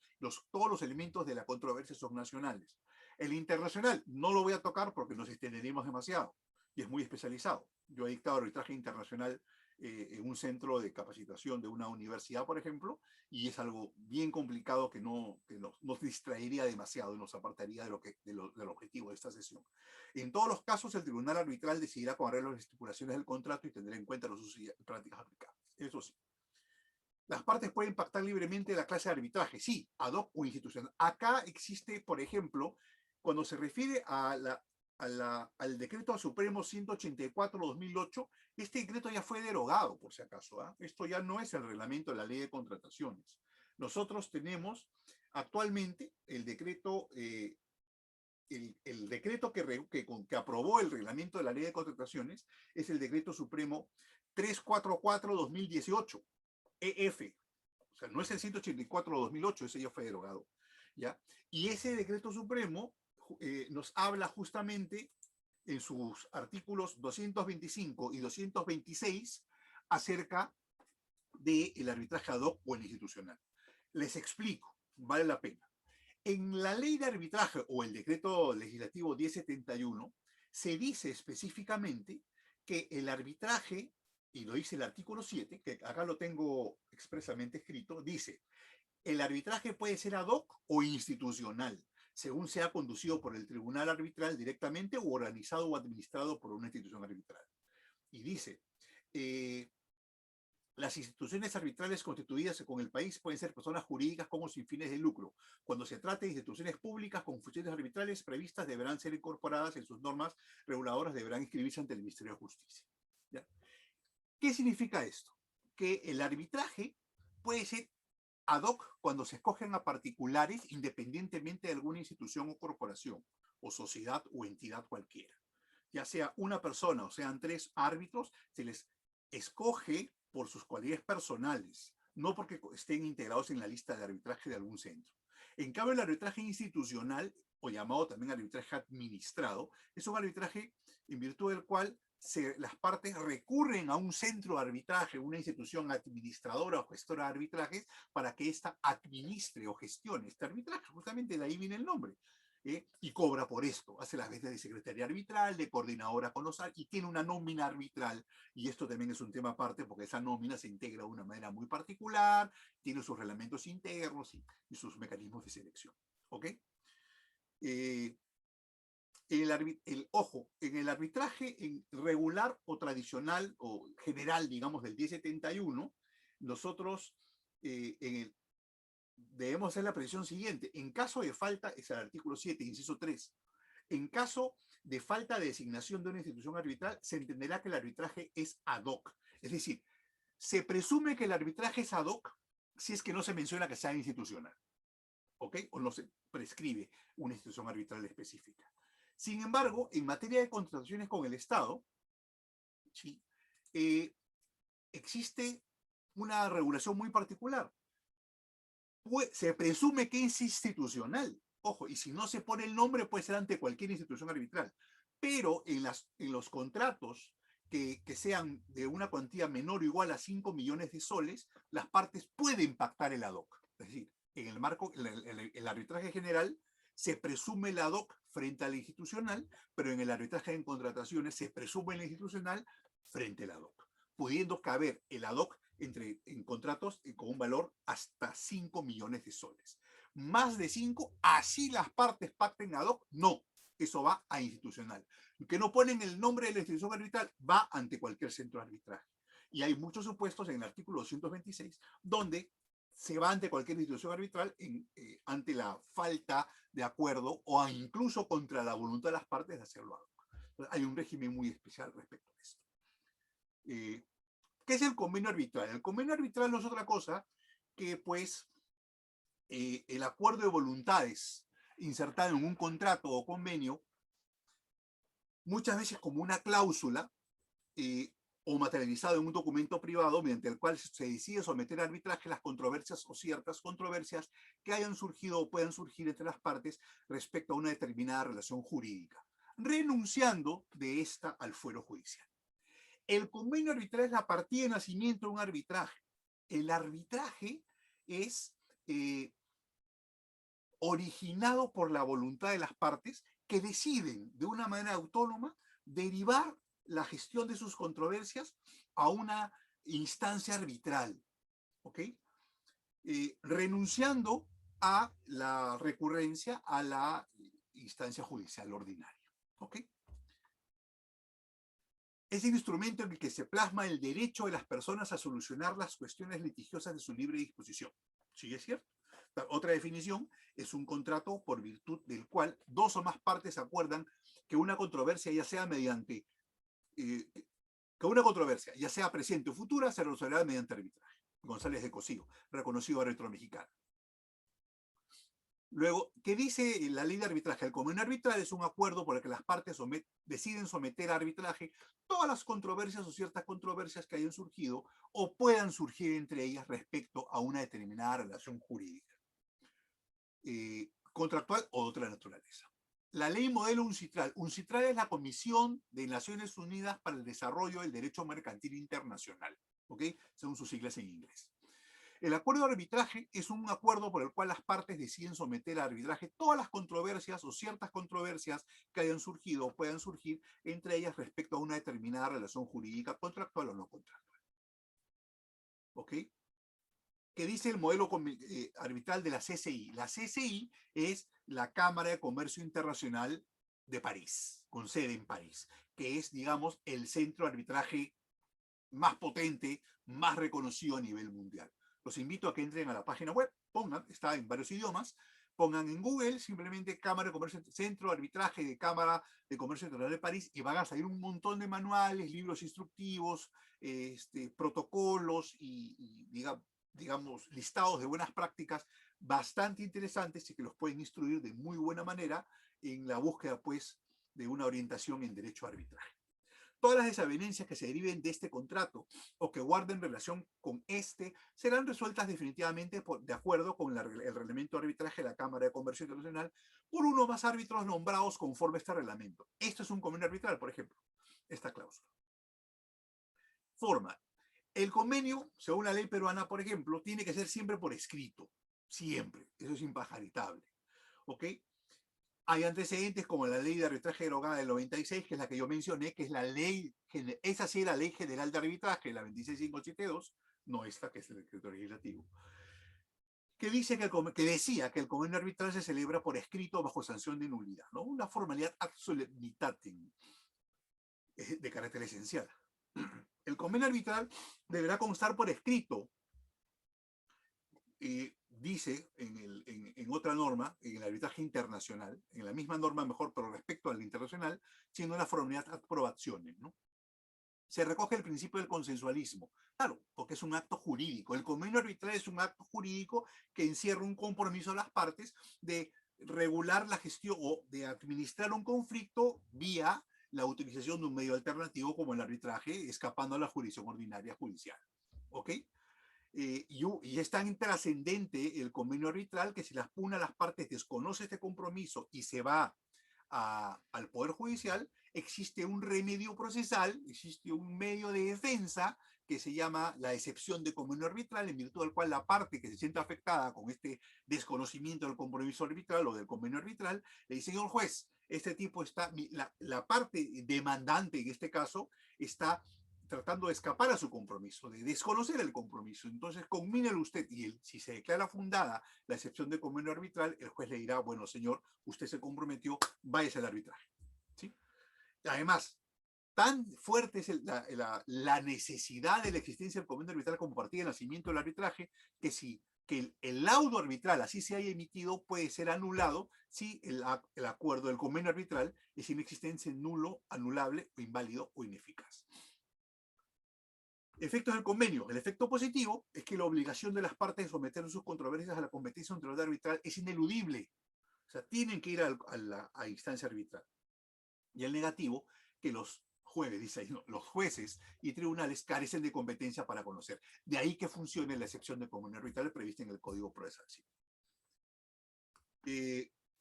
todos los elementos de la controversia son nacionales. El internacional no lo voy a tocar porque nos extenderemos demasiado y es muy especializado. Yo he dictado arbitraje internacional en un centro de capacitación de una universidad, por ejemplo, y es algo bien complicado que nos distraería demasiado y nos apartaría del objetivo de esta sesión. En todos los casos, el tribunal arbitral decidirá con arreglo a las estipulaciones del contrato y tendrá en cuenta los usos y prácticas aplicables. Eso sí. Las partes pueden pactar libremente la clase de arbitraje, sí, ad hoc o institucional. Acá existe, por ejemplo, cuando se refiere al decreto supremo 184-2008, este decreto ya fue derogado, por si acaso. Esto ya no es el reglamento de la ley de contrataciones. Nosotros tenemos actualmente el decreto, el decreto que aprobó el reglamento de la ley de contrataciones es el decreto supremo 344-2018, EF. O sea, no es el 184-2008, ese ya fue derogado. ¿Ya? Y ese decreto supremo nos habla justamente en sus artículos 225 y 226 acerca del arbitraje ad hoc o el institucional. Les explico, vale la pena. En la ley de arbitraje o el decreto legislativo 1071 se dice específicamente que el arbitraje, y lo dice el artículo 7, que acá lo tengo expresamente escrito, dice, el arbitraje puede ser ad hoc o institucional, según sea conducido por el tribunal arbitral directamente o organizado o administrado por una institución arbitral. Y dice, las instituciones arbitrales constituidas con el país pueden ser personas jurídicas como sin fines de lucro. Cuando se trate de instituciones públicas con funciones arbitrales previstas, deberán ser incorporadas en sus normas reguladoras, deberán inscribirse ante el Ministerio de Justicia. ¿Ya? ¿Qué significa esto? Que el arbitraje puede ser ad hoc cuando se escogen a particulares independientemente de alguna institución o corporación, o sociedad o entidad cualquiera. Ya sea una persona o sean tres árbitros, se les escoge por sus cualidades personales, no porque estén integrados en la lista de arbitraje de algún centro. En cambio, el arbitraje institucional, o llamado también arbitraje administrado, es un arbitraje en virtud del cual las partes recurren a un centro de arbitraje, una institución administradora o gestora de arbitrajes, para que ésta administre o gestione este arbitraje. Justamente de ahí viene el nombre. Y cobra por esto, hace las veces de secretaria arbitral, de coordinadora con los y tiene una nómina arbitral, y esto también es un tema aparte porque esa nómina se integra de una manera muy particular, tiene sus reglamentos internos y sus mecanismos de selección. ¿Ok? Ojo, en el arbitraje regular o tradicional o general, digamos, del 1071, nosotros debemos hacer la precisión siguiente. En caso de falta, es el artículo 7, inciso 3, en caso de falta de designación de una institución arbitral, se entenderá que el arbitraje es ad hoc. Es decir, se presume que el arbitraje es ad hoc si es que no se menciona que sea institucional. ¿Ok? O no se prescribe una institución arbitral específica. Sin embargo, en materia de contrataciones con el Estado, ¿sí? Existe una regulación muy particular. Se presume que es institucional. Ojo, y si no se pone el nombre, puede ser ante cualquier institución arbitral. Pero en los contratos que sean de una cuantía menor o igual a 5 millones de soles, las partes pueden pactar el ad hoc. Es decir, en el marco, el arbitraje general se presume el ad hoc frente al institucional, pero en el arbitraje en contrataciones se presume el institucional frente al ad hoc, pudiendo caber el ad hoc en contratos con un valor hasta 5 millones de soles. Más de 5, así las partes pacten ad hoc, no. Eso va a institucional. Que no ponen el nombre de la institución arbitral, va ante cualquier centro de arbitraje. Y hay muchos supuestos en el artículo 226 donde se va ante cualquier institución arbitral ante la falta de acuerdo o incluso contra la voluntad de las partes de hacerlo. Entonces, hay un régimen muy especial respecto a esto. ¿Qué es el convenio arbitral? El convenio arbitral no es otra cosa que, pues, el acuerdo de voluntades insertado en un contrato o convenio, muchas veces como una cláusula o materializado en un documento privado mediante el cual se decide someter a arbitraje las controversias o ciertas controversias que hayan surgido o puedan surgir entre las partes respecto a una determinada relación jurídica, renunciando de esta al fuero judicial. El convenio arbitral es la partida de nacimiento de un arbitraje. El arbitraje es originado por la voluntad de las partes que deciden de una manera autónoma derivar la gestión de sus controversias a una instancia arbitral, ¿ok? Renunciando a la recurrencia a la instancia judicial ordinaria, ¿ok? Es el instrumento en el que se plasma el derecho de las personas a solucionar las cuestiones litigiosas de su libre disposición. ¿Sí es cierto? Otra definición es un contrato por virtud del cual dos o más partes acuerdan que una controversia, ya sea mediante que una controversia, ya sea presente o futura, se resolverá mediante arbitraje. González de Cosío, reconocido árbitro mexicano. Luego, ¿qué dice la ley de arbitraje? El convenio arbitral es un acuerdo por el que las partes deciden someter a arbitraje todas las controversias o ciertas controversias que hayan surgido o puedan surgir entre ellas respecto a una determinada relación jurídica, contractual o de otra naturaleza. La ley modelo UNCITRAL. UNCITRAL es la Comisión de Naciones Unidas para el Desarrollo del Derecho Mercantil Internacional, ¿ok? Según sus siglas en inglés. El acuerdo de arbitraje es un acuerdo por el cual las partes deciden someter a arbitraje todas las controversias o ciertas controversias que hayan surgido o puedan surgir entre ellas respecto a una determinada relación jurídica, contractual o no contractual. ¿Ok? ¿Qué dice el modelo arbitral de la CCI? La CCI es la Cámara de Comercio Internacional de París, con sede en París, que es, digamos, el centro de arbitraje más potente, más reconocido a nivel mundial. Los invito a que entren a la página web, pongan, está en varios idiomas, pongan en Google simplemente Cámara de Comercio, Centro de Arbitraje de Cámara de Comercio Internacional de París y van a salir un montón de manuales, libros instructivos, protocolos y digamos, listados de buenas prácticas bastante interesantes y que los pueden instruir de muy buena manera en la búsqueda, pues, de una orientación en derecho a arbitraje. Todas las desavenencias que se deriven de este contrato o que guarden relación con este serán resueltas definitivamente de acuerdo con el reglamento de arbitraje de la Cámara de Comercio Internacional por uno o más árbitros nombrados conforme a este reglamento. Esto es un convenio arbitral, por ejemplo, esta cláusula. Forma. El convenio, según la ley peruana, por ejemplo, tiene que ser siempre por escrito. Siempre. Eso es impajaritable. ¿Ok? Hay antecedentes como la ley de arbitraje derogada del 96, que es la que yo mencioné, que es la ley, esa sí es la ley general de arbitraje, la 26572, no esta, que es el decreto legislativo, que dice que decía que el convenio arbitral se celebra por escrito bajo sanción de nulidad, ¿no? Una formalidad ad solemnitatem de carácter esencial. El convenio arbitral deberá constar por escrito, dice en otra norma, en el arbitraje internacional, en la misma norma mejor, pero respecto al internacional, siendo una formalidad ad probationem, ¿no? Se recoge el principio del consensualismo. Claro, porque es un acto jurídico. El convenio arbitral es un acto jurídico que encierra un compromiso de las partes de regular la gestión o de administrar un conflicto vía la utilización de un medio alternativo como el arbitraje, escapando a la jurisdicción ordinaria judicial. ¿Ok? Y es tan trascendente el convenio arbitral que si una de las partes desconoce este compromiso y se va al Poder Judicial, existe un remedio procesal, existe un medio de defensa que se llama la excepción de convenio arbitral, en virtud del cual la parte que se siente afectada con este desconocimiento del compromiso arbitral o del convenio arbitral, le dice, señor juez, este tipo está, la parte demandante en este caso, está tratando de escapar a su compromiso, de desconocer el compromiso. Entonces, conmínelo usted y si se declara fundada la excepción de convenio arbitral, el juez le dirá, bueno, señor, usted se comprometió, váyase al arbitraje. ¿Sí? Además, tan fuerte es la necesidad de la existencia del convenio arbitral como partida de nacimiento del arbitraje, que si que el laudo arbitral así se haya emitido puede ser anulado si el acuerdo del convenio arbitral es inexistente, nulo, anulable o inválido o ineficaz. Efectos del convenio. El efecto positivo es que la obligación de las partes de someter sus controversias a la competencia entre la arbitral es ineludible. O sea, tienen que ir a instancia arbitral. Y el negativo, que los jueces y tribunales carecen de competencia para conocer. De ahí que funcione la excepción de convenio arbitral prevista en el Código Procesal Civil.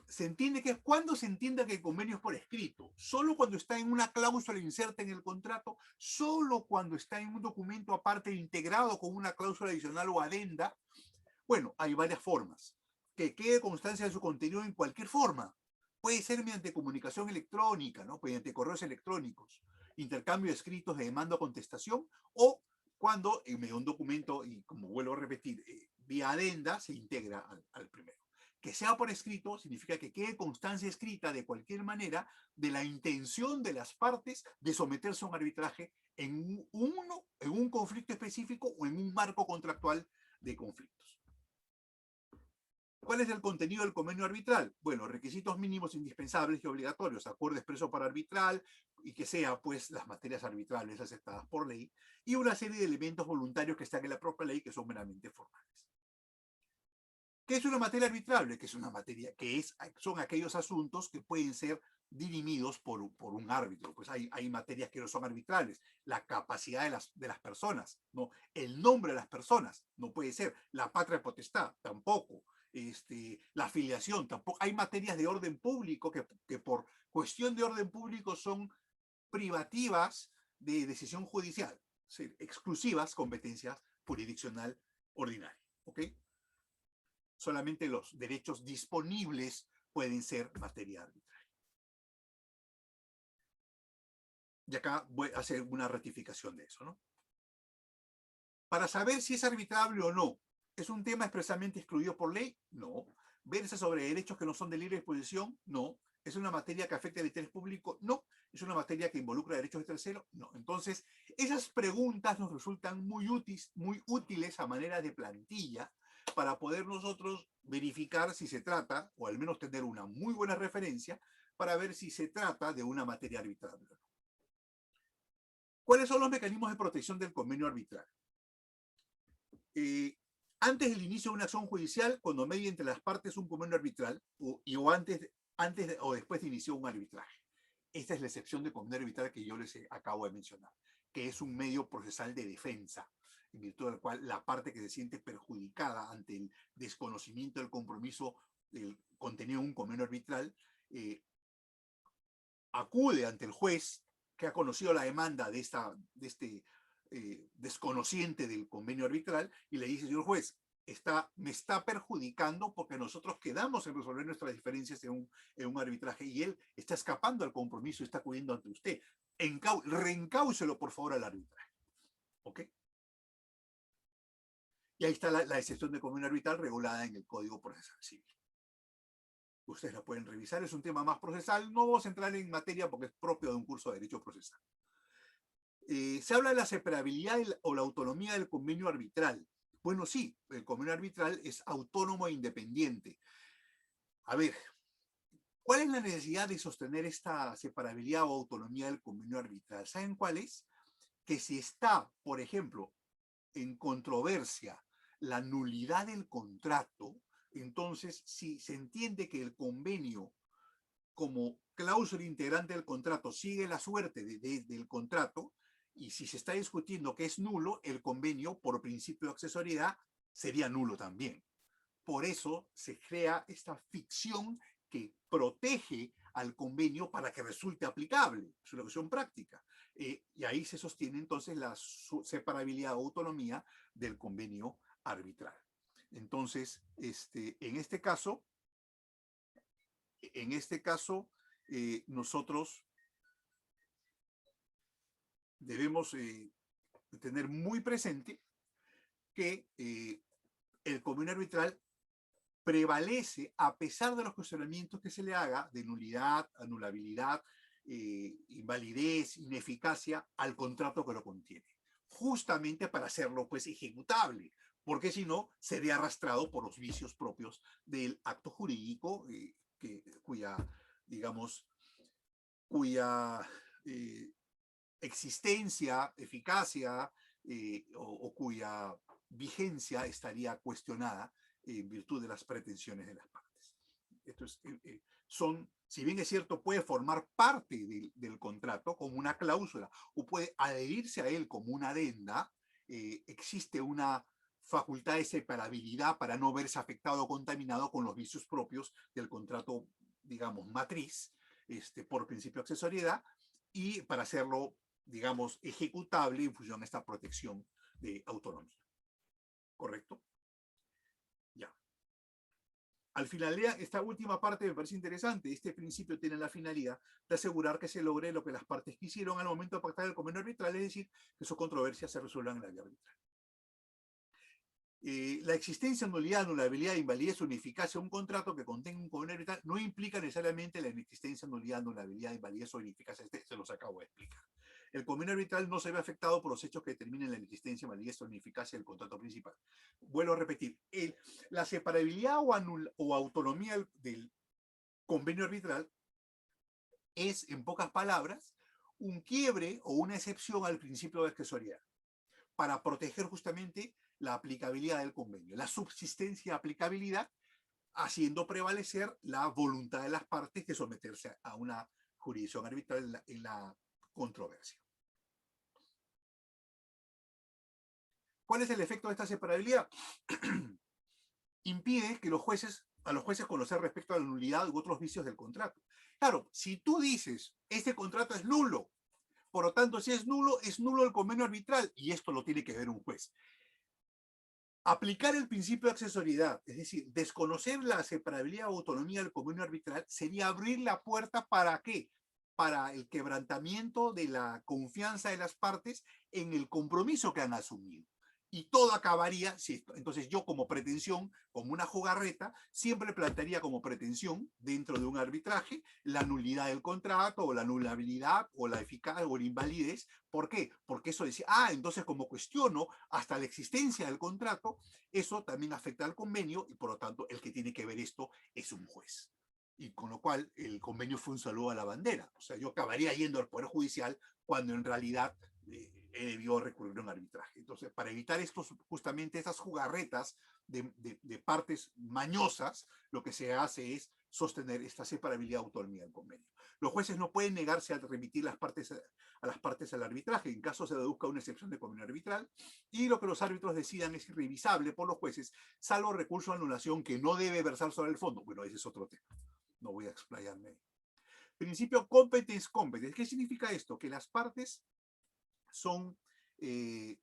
Se entiende que cuando se entienda que el convenio es por escrito, solo cuando está en una cláusula inserta en el contrato, solo cuando está en un documento aparte integrado con una cláusula adicional o adenda. Bueno, hay varias formas. Que quede constancia de su contenido en cualquier forma. Puede ser mediante comunicación electrónica, ¿no? Mediante correos electrónicos, intercambio de escritos de demanda o contestación, o cuando en medio de un documento, y como vuelvo a repetir, vía adenda, se integra al primero. Que sea por escrito significa que quede constancia escrita de cualquier manera de la intención de las partes de someterse a un arbitraje en un conflicto específico o en un marco contractual de conflictos. ¿Cuál es el contenido del convenio arbitral? Bueno, requisitos mínimos indispensables y obligatorios, acuerdo expreso para arbitral y que sea, pues, las materias arbitrables aceptadas por ley y una serie de elementos voluntarios que están en la propia ley que son meramente formales. ¿Qué es una materia arbitrable? Que es una materia son aquellos asuntos que pueden ser dirimidos por un árbitro. Pues hay materias que no son arbitrables. La capacidad de las personas, ¿no? El nombre de las personas no puede ser. La patria potestad tampoco. La afiliación tampoco. Hay materias de orden público que por cuestión de orden público son privativas de decisión judicial, exclusivas competencias jurisdiccional ordinaria. ¿Ok? Solamente los derechos disponibles pueden ser materia arbitral. Y acá voy a hacer una ratificación de eso, ¿no? Para saber si es arbitrable o no, ¿es un tema expresamente excluido por ley? No. ¿Verse sobre derechos que no son de libre disposición? No. ¿Es una materia que afecta el interés público? No. ¿Es una materia que involucra derechos de terceros? No. Entonces, esas preguntas nos resultan muy útiles a manera de plantilla para poder nosotros verificar si se trata, o al menos tener una muy buena referencia, para ver si se trata de una materia arbitrable. ¿Cuáles son los mecanismos de protección del convenio arbitral? Antes del inicio de una acción judicial, cuando media entre las partes un convenio arbitral, o antes o después de iniciar un arbitraje. Esta es la excepción de convenio arbitral que yo les acabo de mencionar, que es un medio procesal de defensa, en virtud del cual la parte que se siente perjudicada ante el desconocimiento del compromiso del contenido de un convenio arbitral, acude ante el juez que ha conocido la demanda de este desconociente del convenio arbitral y le dice, señor juez, me está perjudicando porque nosotros quedamos en resolver nuestras diferencias en un arbitraje y él está escapando al compromiso y está acudiendo ante usted. Reencáucelo, por favor, al arbitraje. ¿Ok? Y ahí está la excepción de convenio arbitral regulada en el Código Procesal Civil. Ustedes la pueden revisar, es un tema más procesal. No vamos a entrar en materia porque es propio de un curso de Derecho Procesal. Se habla de la separabilidad o la autonomía del convenio arbitral. Bueno, sí, el convenio arbitral es autónomo e independiente. A ver, ¿cuál es la necesidad de sostener esta separabilidad o autonomía del convenio arbitral? ¿Saben cuál es? Que si está, por ejemplo, en controversia la nulidad del contrato, entonces si se entiende que el convenio como cláusula integrante del contrato sigue la suerte del contrato, y si se está discutiendo que es nulo, el convenio, por principio de accesoriedad, sería nulo también. Por eso se crea esta ficción que protege al convenio para que resulte aplicable, es una cuestión práctica. Y ahí se sostiene entonces la separabilidad o autonomía del convenio arbitral. Entonces, en este caso, nosotros debemos tener muy presente que el convenio arbitral prevalece a pesar de los cuestionamientos que se le haga de nulidad, anulabilidad, invalidez, ineficacia al contrato que lo contiene, justamente para hacerlo pues ejecutable, porque si no sería arrastrado por los vicios propios del acto jurídico cuya, digamos, cuya existencia, eficacia o cuya vigencia estaría cuestionada en virtud de las pretensiones de las partes. Esto es, si bien es cierto, puede formar parte del contrato como una cláusula o puede adherirse a él como una adenda, existe una facultad de separabilidad para no verse afectado o contaminado con los vicios propios del contrato, digamos, matriz, por principio de accesoriedad, y para hacerlo, digamos, ejecutable en función de esta protección de autonomía. ¿Correcto? Ya. Al finalidad, esta última parte me parece interesante. Este principio tiene la finalidad de asegurar que se logre lo que las partes quisieron al momento de pactar el convenio arbitral, es decir, que sus controversias se resuelvan en la vía arbitral. La existencia, nulidad, anulabilidad, invalidez o ineficacia de un contrato que contenga un convenio arbitral no implica necesariamente la inexistencia, nulidad, anulabilidad, invalidez o ineficacia. Se los acabo de explicar. El convenio arbitral no se ve afectado por los hechos que determinen la inexistencia, invalidez o ineficacia del contrato principal. Vuelvo a repetir, la separabilidad o autonomía del convenio arbitral es, en pocas palabras, un quiebre o una excepción al principio de accesoriedad para proteger justamente la aplicabilidad del convenio, la subsistencia de aplicabilidad, haciendo prevalecer la voluntad de las partes de someterse a una jurisdicción arbitral en la controversia. ¿Cuál es el efecto de esta separabilidad? Impide que a los jueces conocer respecto a la nulidad u otros vicios del contrato. Claro, si tú dices, este contrato es nulo, por lo tanto, si es nulo el convenio arbitral, y esto lo tiene que ver un juez. Aplicar el principio de accesoriedad, es decir, desconocer la separabilidad o autonomía del convenio arbitral, sería abrir la puerta ¿para qué? Para el quebrantamiento de la confianza de las partes en el compromiso que han asumido. Y todo acabaría, entonces yo como pretensión, como una jugarreta, siempre plantearía como pretensión dentro de un arbitraje la nulidad del contrato o la anulabilidad o la eficacia o la invalidez. ¿Por qué? Porque eso decía, entonces como cuestiono hasta la existencia del contrato, eso también afecta al convenio y por lo tanto el que tiene que ver esto es un juez. Y con lo cual el convenio fue un saludo a la bandera. O sea, yo acabaría yendo al Poder Judicial cuando en realidad he debido recurrir a un arbitraje. Entonces, para evitar justamente estas jugarretas de partes mañosas, lo que se hace es sostener esta separabilidad de autonomía del convenio. Los jueces no pueden negarse a remitir a las partes al arbitraje en caso se deduzca una excepción de convenio arbitral, y lo que los árbitros decidan es irrevisable por los jueces, salvo recurso a anulación que no debe versar sobre el fondo. Bueno, ese es otro tema. No voy a explayarme. Principio competence competence. ¿Qué significa esto? Que las partes son, que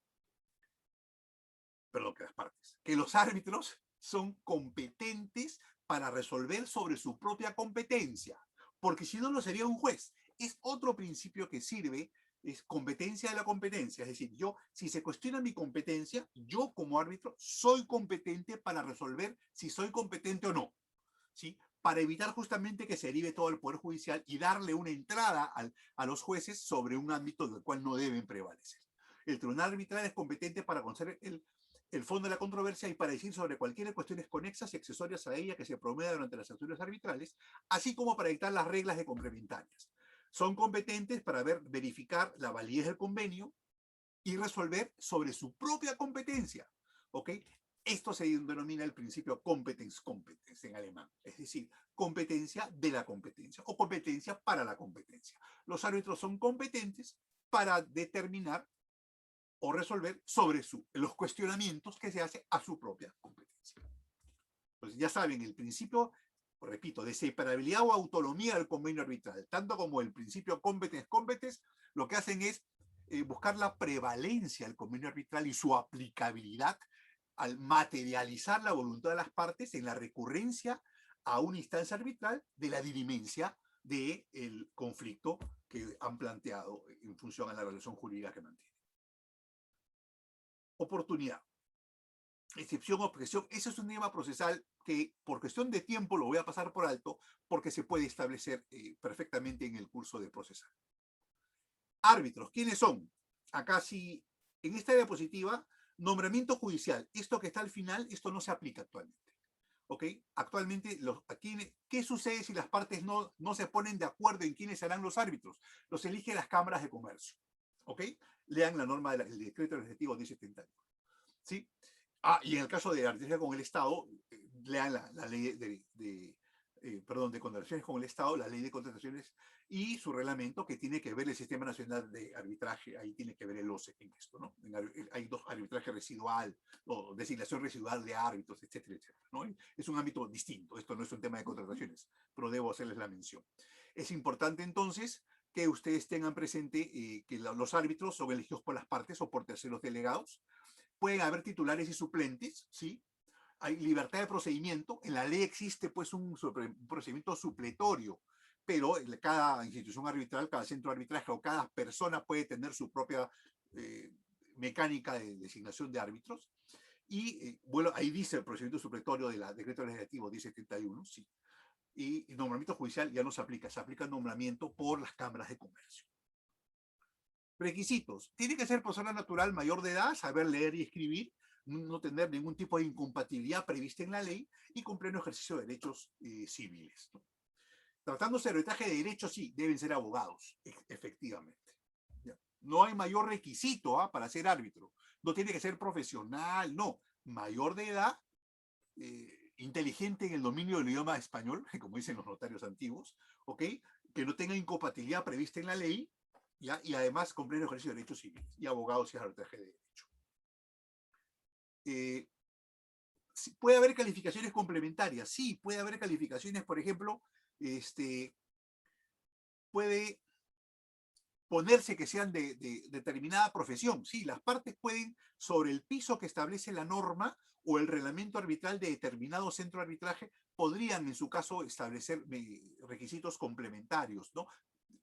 los árbitros son competentes para resolver sobre su propia competencia, porque si no, no sería un juez. Es otro principio que sirve, es competencia de la competencia, es decir, si se cuestiona mi competencia, yo como árbitro soy competente para resolver si soy competente o no, ¿sí? Para evitar justamente que se derive todo el Poder Judicial y darle una entrada a los jueces sobre un ámbito del cual no deben prevalecer. El tribunal arbitral es competente para conocer el fondo de la controversia y para decir sobre cualquier cuestiones conexas y accesorias a ella que se promueva durante las acciones arbitrales, así como para dictar las reglas de complementarias. Son competentes para verificar la validez del convenio y resolver sobre su propia competencia. ¿Ok? Esto se denomina el principio competence competence en alemán, es decir, competencia de la competencia o competencia para la competencia. Los árbitros son competentes para determinar o resolver sobre los cuestionamientos que se hace a su propia competencia. Pues ya saben, el principio repito, de separabilidad o autonomía del convenio arbitral, tanto como el principio competens, lo que hacen es buscar la prevalencia del convenio arbitral y su aplicabilidad al materializar la voluntad de las partes en la recurrencia a una instancia arbitral de la dirimencia del conflicto que han planteado en función a la relación jurídica que mantiene. Oportunidad. Excepción, objeción. Ese es un tema procesal que por cuestión de tiempo lo voy a pasar por alto porque se puede establecer perfectamente en el curso de procesal. Árbitros, ¿quiénes son? Acá sí, en esta diapositiva, nombramiento judicial. Esto que está al final, esto no se aplica actualmente. ¿Ok? Actualmente, ¿qué sucede si las partes no se ponen de acuerdo en quiénes serán los árbitros? Los elige las cámaras de comercio. ¿Ok? Lean la norma del decreto legislativo 1071. ¿Sí? Y en el caso de arbitraje con el Estado, lean la ley de contrataciones con el Estado, la ley de contrataciones y su reglamento que tiene que ver el Sistema Nacional de Arbitraje, ahí tiene que ver el OCE en esto, ¿no? Hay dos, arbitraje residual, o designación residual de árbitros, etcétera, etcétera, ¿no? Es un ámbito distinto, esto no es un tema de contrataciones, pero debo hacerles la mención. Es importante entonces que ustedes tengan presente que los árbitros son elegidos por las partes o por terceros delegados. Pueden haber titulares y suplentes, ¿sí? Hay libertad de procedimiento. En la ley existe pues un procedimiento supletorio, pero cada institución arbitral, cada centro de arbitraje o cada persona puede tener su propia mecánica de designación de árbitros. Y bueno, ahí dice el procedimiento supletorio del decreto legislativo 1071, sí. Y el nombramiento judicial ya no se aplica el nombramiento por las cámaras de comercio. Requisitos. Tiene que ser persona natural mayor de edad, saber leer y escribir, no tener ningún tipo de incompatibilidad prevista en la ley y con pleno ejercicio de derechos civiles, ¿no? Tratándose de arbitraje de derechos, sí, deben ser abogados, efectivamente. ¿Ya? No hay mayor requisito para ser árbitro. No tiene que ser profesional, no. Mayor de edad, inteligente en el dominio del idioma español, como dicen los notarios antiguos, ¿ok? Que no tenga incompatibilidad prevista en la ley, ¿ya? Y además con pleno ejercicio de derechos civiles y abogados y arbitraje de derecho. ¿Puede haber calificaciones complementarias? Sí, puede haber calificaciones, por ejemplo, puede ponerse que sean de determinada profesión. Sí, las partes pueden, sobre el piso que establece la norma o el reglamento arbitral de determinado centro de arbitraje, podrían en su caso establecer requisitos complementarios, ¿no?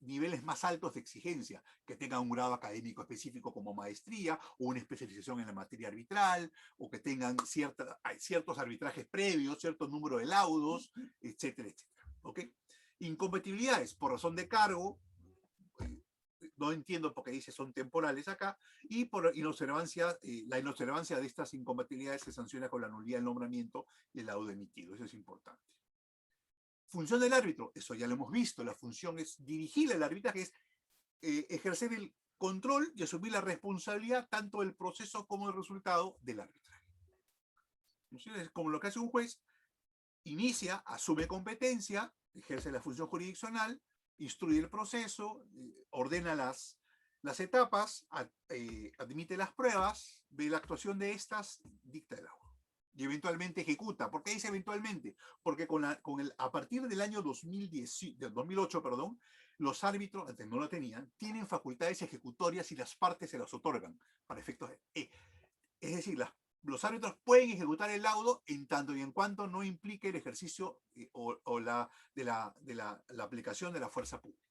Niveles más altos de exigencia, que tengan un grado académico específico como maestría o una especialización en la materia arbitral, o que tengan ciertos arbitrajes previos, cierto número de laudos, etcétera, etcétera. ¿Ok? Incompatibilidades por razón de cargo, no entiendo por qué dice son temporales acá, y por inobservancia, la inobservancia de estas incompatibilidades se sanciona con la nulidad del nombramiento y el laudo emitido. Eso es importante. Función del árbitro, eso ya lo hemos visto, la función es dirigir el arbitraje, es ejercer el control y asumir la responsabilidad tanto del proceso como del resultado del arbitraje. Entonces, como lo que hace un juez, inicia, asume competencia, ejerce la función jurisdiccional, instruye el proceso, ordena las etapas, admite las pruebas, ve la actuación de estas, dicta el laudo. Y eventualmente ejecuta. ¿Por qué dice eventualmente? Porque a partir del año 2008, perdón, los árbitros, antes no lo tenían, tienen facultades ejecutorias y las partes se las otorgan para efectos de... Es decir, los árbitros pueden ejecutar el laudo en tanto y en cuanto no implique el ejercicio la aplicación de la fuerza pública.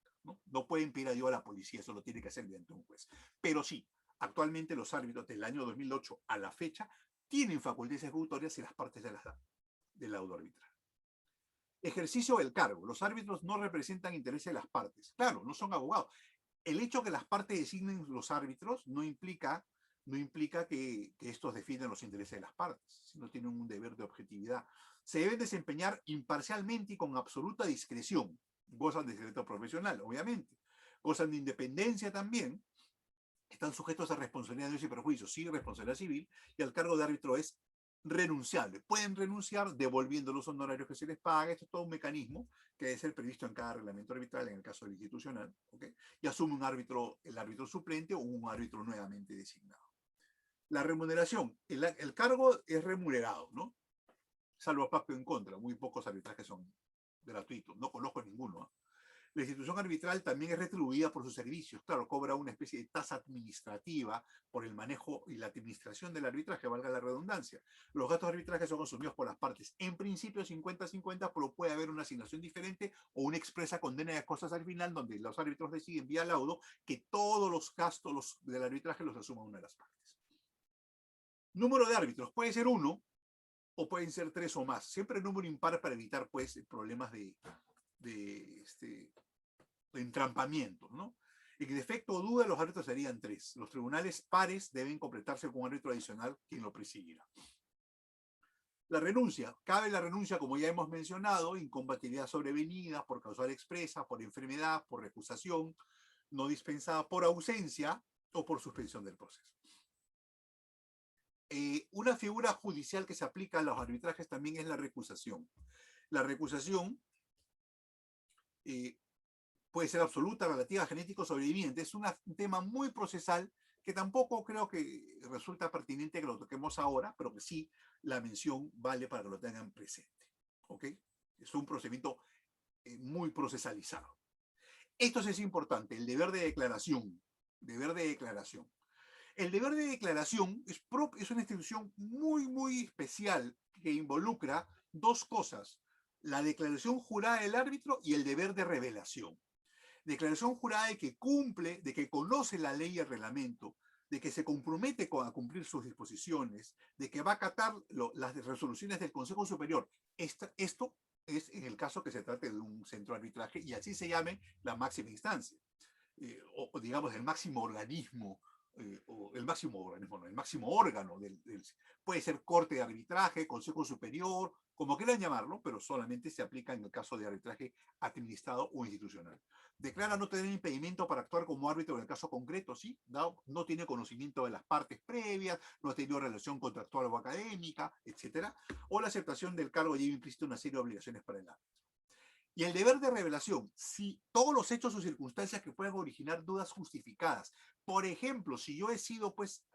No pueden pedir ayuda a la policía, eso lo tiene que hacer mediante un juez. Pero sí, actualmente los árbitros del año 2008 a la fecha tienen facultades ejecutorias y las partes se las dan del laudo arbitral. Ejercicio del cargo. Los árbitros no representan intereses de las partes. Claro, no son abogados. El hecho que las partes designen los árbitros no implica que estos defiendan los intereses de las partes, sino tienen un deber de objetividad. Se deben desempeñar imparcialmente y con absoluta discreción. Gozan de secreto profesional, obviamente. Gozan de independencia también. Están sujetos a responsabilidad de daños y perjuicios, sí, responsabilidad civil, y el cargo de árbitro es renunciable. Pueden renunciar devolviendo los honorarios que se les paga. Esto es todo un mecanismo que debe ser previsto en cada reglamento arbitral, en el caso del institucional, ¿okay? Y asume el árbitro suplente o un árbitro nuevamente designado. La remuneración, el cargo es remunerado, ¿no? Salvo pacto en contra, muy pocos arbitrajes son gratuito, no conozco ninguno. ¿Eh? La institución arbitral también es retribuida por sus servicios. Claro, cobra una especie de tasa administrativa por el manejo y la administración del arbitraje, valga la redundancia. Los gastos de arbitraje son asumidos por las partes. En principio 50-50, pero puede haber una asignación diferente o una expresa condena de costas al final, donde los árbitros deciden vía laudo que todos los gastos del arbitraje los asuma una de las partes. Número de árbitros, puede ser uno o pueden ser tres o más. Siempre número impar para evitar pues problemas de entrampamiento, ¿no? En defecto o duda, los árbitros serían tres. Los tribunales pares deben completarse con un árbitro adicional quien lo presidiera. La renuncia. Cabe la renuncia, como ya hemos mencionado, incompatibilidad sobrevenida por causal expresa, por enfermedad, por recusación, no dispensada, por ausencia o por suspensión del proceso. Una figura judicial que se aplica a los arbitrajes también es la recusación. La recusación puede ser absoluta, relativa, genético, sobreviviente. Es un tema muy procesal que tampoco creo que resulta pertinente que lo toquemos ahora, pero que sí la mención vale para que lo tengan presente. ¿Ok? Es un procedimiento muy procesalizado. Esto sí es importante, el deber de declaración. Deber de declaración. El deber de declaración es una institución muy, muy especial que involucra dos cosas: la declaración jurada del árbitro y el deber de revelación. Declaración jurada de que cumple, de que conoce la ley y el reglamento, de que se compromete a cumplir sus disposiciones, de que va a acatar las resoluciones del Consejo Superior. Esto es en el caso que se trate de un centro de arbitraje y así se llame la máxima instancia, o digamos el máximo organismo, o el máximo organismo, no, el máximo órgano puede ser corte de arbitraje, Consejo Superior, como quieran llamarlo, pero solamente se aplica en el caso de arbitraje administrado o institucional. Declara no tener impedimento para actuar como árbitro en el caso concreto, sí, no tiene conocimiento de las partes previas, no ha tenido relación contractual o académica, etcétera, o la aceptación del cargo lleva implícito una serie de obligaciones para el árbitro. Y el deber de revelación, si todos los hechos o circunstancias que puedan originar dudas justificadas. Por ejemplo, si yo he sido, pues,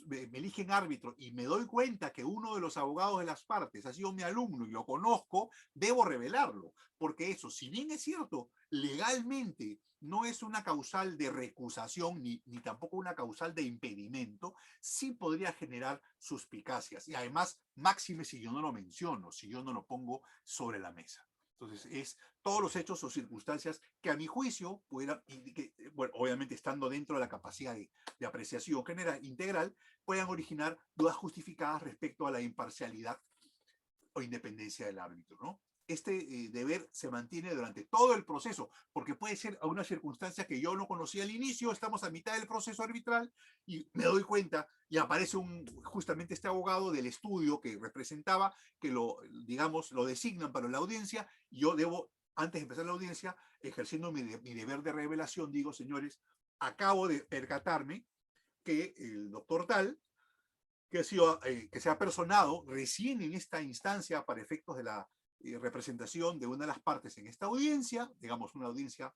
me eligen árbitro y me doy cuenta que uno de los abogados de las partes ha sido mi alumno y lo conozco, debo revelarlo. Porque eso, si bien es cierto, legalmente no es una causal de recusación ni tampoco una causal de impedimento, sí podría generar suspicacias. Y además, máxime si yo no lo menciono, si yo no lo pongo sobre la mesa. Entonces, es todos los hechos o circunstancias que a mi juicio puedan, bueno, obviamente estando dentro de la capacidad de apreciación general, integral, puedan originar dudas justificadas respecto a la imparcialidad o independencia del árbitro, ¿no? Este deber se mantiene durante todo el proceso, porque puede ser a una circunstancia que yo no conocía al inicio, estamos a mitad del proceso arbitral y me doy cuenta y aparece justamente este abogado del estudio que representaba, que digamos, lo designan para la audiencia, y yo debo, antes de empezar la audiencia, ejerciendo mi deber de revelación, digo, señores, acabo de percatarme que el doctor tal, que se ha personado recién en esta instancia para efectos de la representación de una de las partes en esta audiencia, digamos una audiencia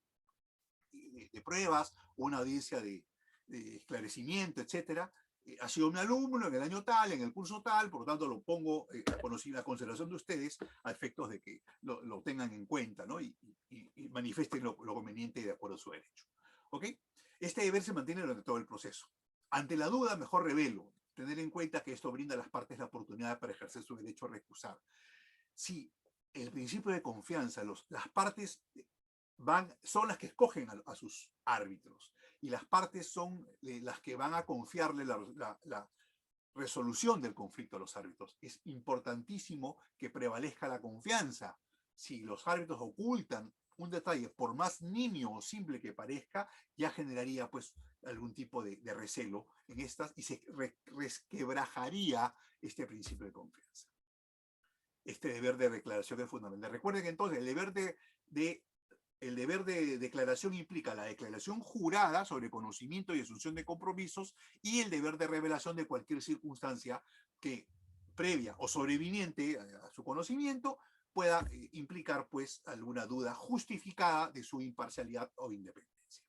de pruebas, una audiencia de esclarecimiento, etcétera, ha sido mi alumno en el año tal, en el curso tal, por lo tanto lo pongo a consideración de ustedes a efectos de que lo tengan en cuenta, ¿no? y manifiesten lo conveniente de acuerdo a su derecho. ¿Ok? Este deber se mantiene durante todo el proceso. Ante la duda, mejor revelo. Tener en cuenta que esto brinda a las partes la oportunidad para ejercer su derecho a recusar. Si el principio de confianza, las partes son las que escogen a sus árbitros y las partes son las que van a confiarle la resolución del conflicto a los árbitros. Es importantísimo que prevalezca la confianza. Si los árbitros ocultan un detalle, por más nimio o simple que parezca, ya generaría pues algún tipo de recelo en estas y se resquebrajaría este principio de confianza. Este deber de declaración es fundamental. Recuerden que entonces el deber de declaración implica la declaración jurada sobre conocimiento y asunción de compromisos y el deber de revelación de cualquier circunstancia que previa o sobreviniente a su conocimiento pueda implicar pues alguna duda justificada de su imparcialidad o independencia.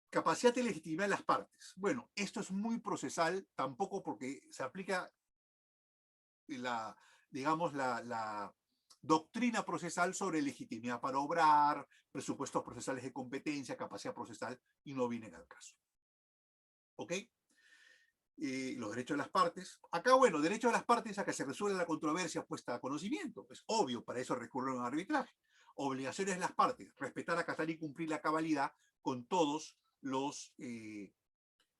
Capacidad y legitimidad de las partes. Bueno, esto es muy procesal, tampoco porque se aplica digamos, la doctrina procesal sobre legitimidad para obrar, presupuestos procesales de competencia, capacidad procesal, y no vienen al caso. ¿Ok? Los derechos de las partes. Acá, bueno, derecho de las partes a que se resuelva la controversia puesta a conocimiento. Es obvio, para eso recurren al arbitraje. Obligaciones de las partes, respetar, acatar y cumplir la cabalidad con todos los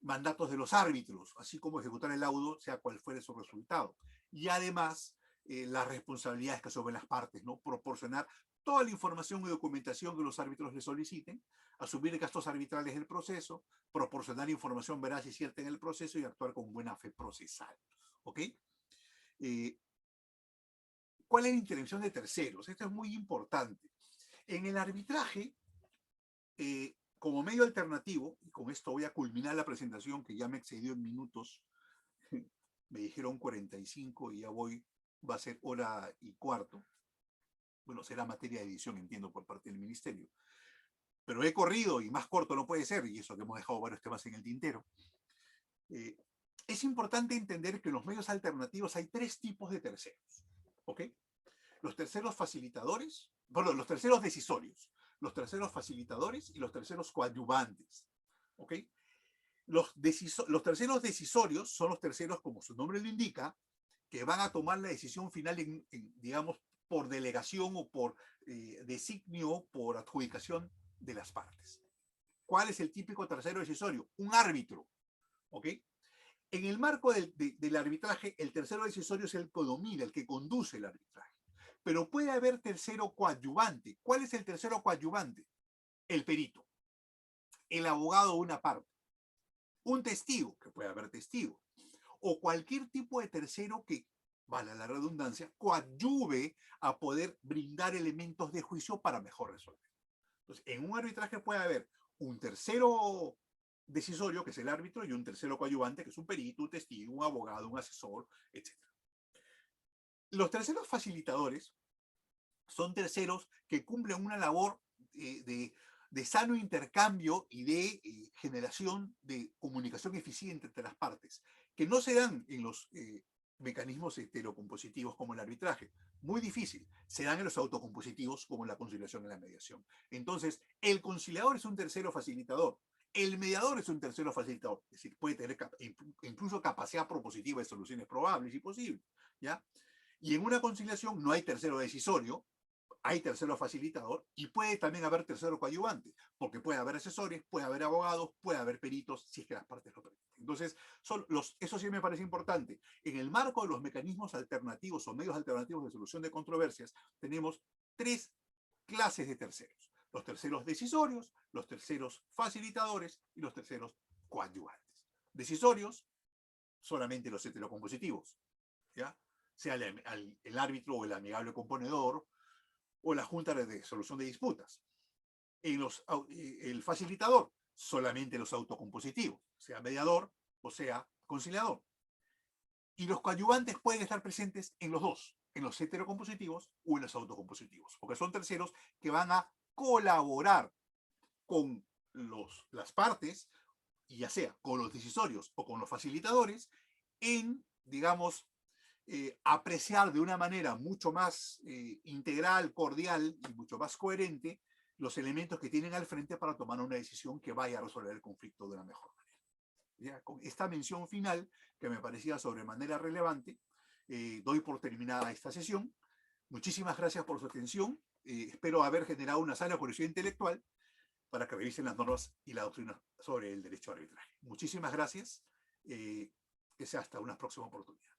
mandatos de los árbitros, así como ejecutar el laudo, sea cual fuere su resultado. Y además, las responsabilidades que asumen las partes, ¿no? Proporcionar toda la información y documentación que los árbitros les soliciten, asumir gastos arbitrales del proceso, proporcionar información veraz y cierta en el proceso y actuar con buena fe procesal. ¿Ok? ¿Cuál es la intervención de terceros? Esto es muy importante. En el arbitraje, como medio alternativo, y con esto voy a culminar la presentación que ya me excedió en minutos, me dijeron 45 y ya voy, va a ser hora y cuarto. Bueno, será materia de edición, entiendo, por parte del ministerio. Pero he corrido y más corto no puede ser, y eso que hemos dejado varios temas en el tintero. Es importante entender que en los medios alternativos hay tres tipos de terceros. ¿Ok? Los terceros facilitadores, perdón, los terceros decisorios, los terceros facilitadores y los terceros coadyuvantes. ¿Ok? Los terceros decisorios son los terceros, como su nombre lo indica, que van a tomar la decisión final, digamos, por delegación o por designio o por adjudicación de las partes. ¿Cuál es el típico tercero decisorio? Un árbitro. ¿Ok? En el marco del arbitraje, el tercero decisorio es el que domina, el que conduce el arbitraje. Pero puede haber tercero coadyuvante. ¿Cuál es el tercero coadyuvante? El perito, el abogado de una parte, un testigo, que puede haber testigo, o cualquier tipo de tercero que, vale la redundancia, coadyuve a poder brindar elementos de juicio para mejor resolver. Entonces, en un arbitraje puede haber un tercero decisorio, que es el árbitro, y un tercero coadyuvante, que es un perito, un testigo, un abogado, un asesor, etc. Los terceros facilitadores son terceros que cumplen una labor de sano intercambio y de generación de comunicación eficiente entre las partes, que no se dan en los mecanismos heterocompositivos como el arbitraje. Muy difícil. Se dan en los autocompositivos como la conciliación y la mediación. Entonces, el conciliador es un tercero facilitador. El mediador es un tercero facilitador. Es decir, puede tener incluso capacidad propositiva de soluciones probables y posibles. ¿Ya? Y en una conciliación no hay tercero decisorio, hay tercero facilitador y puede también haber tercero coadyuvante, porque puede haber asesores, puede haber abogados, puede haber peritos, si es que las partes lo permiten. Entonces, eso sí me parece importante. En el marco de los mecanismos alternativos o medios alternativos de solución de controversias, tenemos tres clases de terceros. Los terceros decisorios, los terceros facilitadores y los terceros coadyuvantes. Decisorios, solamente los heterocompositivos, ¿ya? Sea el árbitro o el amigable componedor, o la Junta de Solución de Disputas. El facilitador, solamente los autocompositivos, sea mediador o sea conciliador. Y los coadyuvantes pueden estar presentes en los dos, en los heterocompositivos o en los autocompositivos, porque son terceros que van a colaborar con las partes, y ya sea con los decisorios o con los facilitadores, en, digamos, apreciar de una manera mucho más integral, cordial y mucho más coherente los elementos que tienen al frente para tomar una decisión que vaya a resolver el conflicto de una mejor manera. ¿Ya? Con esta mención final, que me parecía sobremanera relevante, doy por terminada esta sesión. Muchísimas gracias por su atención. Espero haber generado una sana curiosidad intelectual para que revisen las normas y la doctrina sobre el derecho a arbitraje. Muchísimas gracias. Que sea hasta una próxima oportunidad.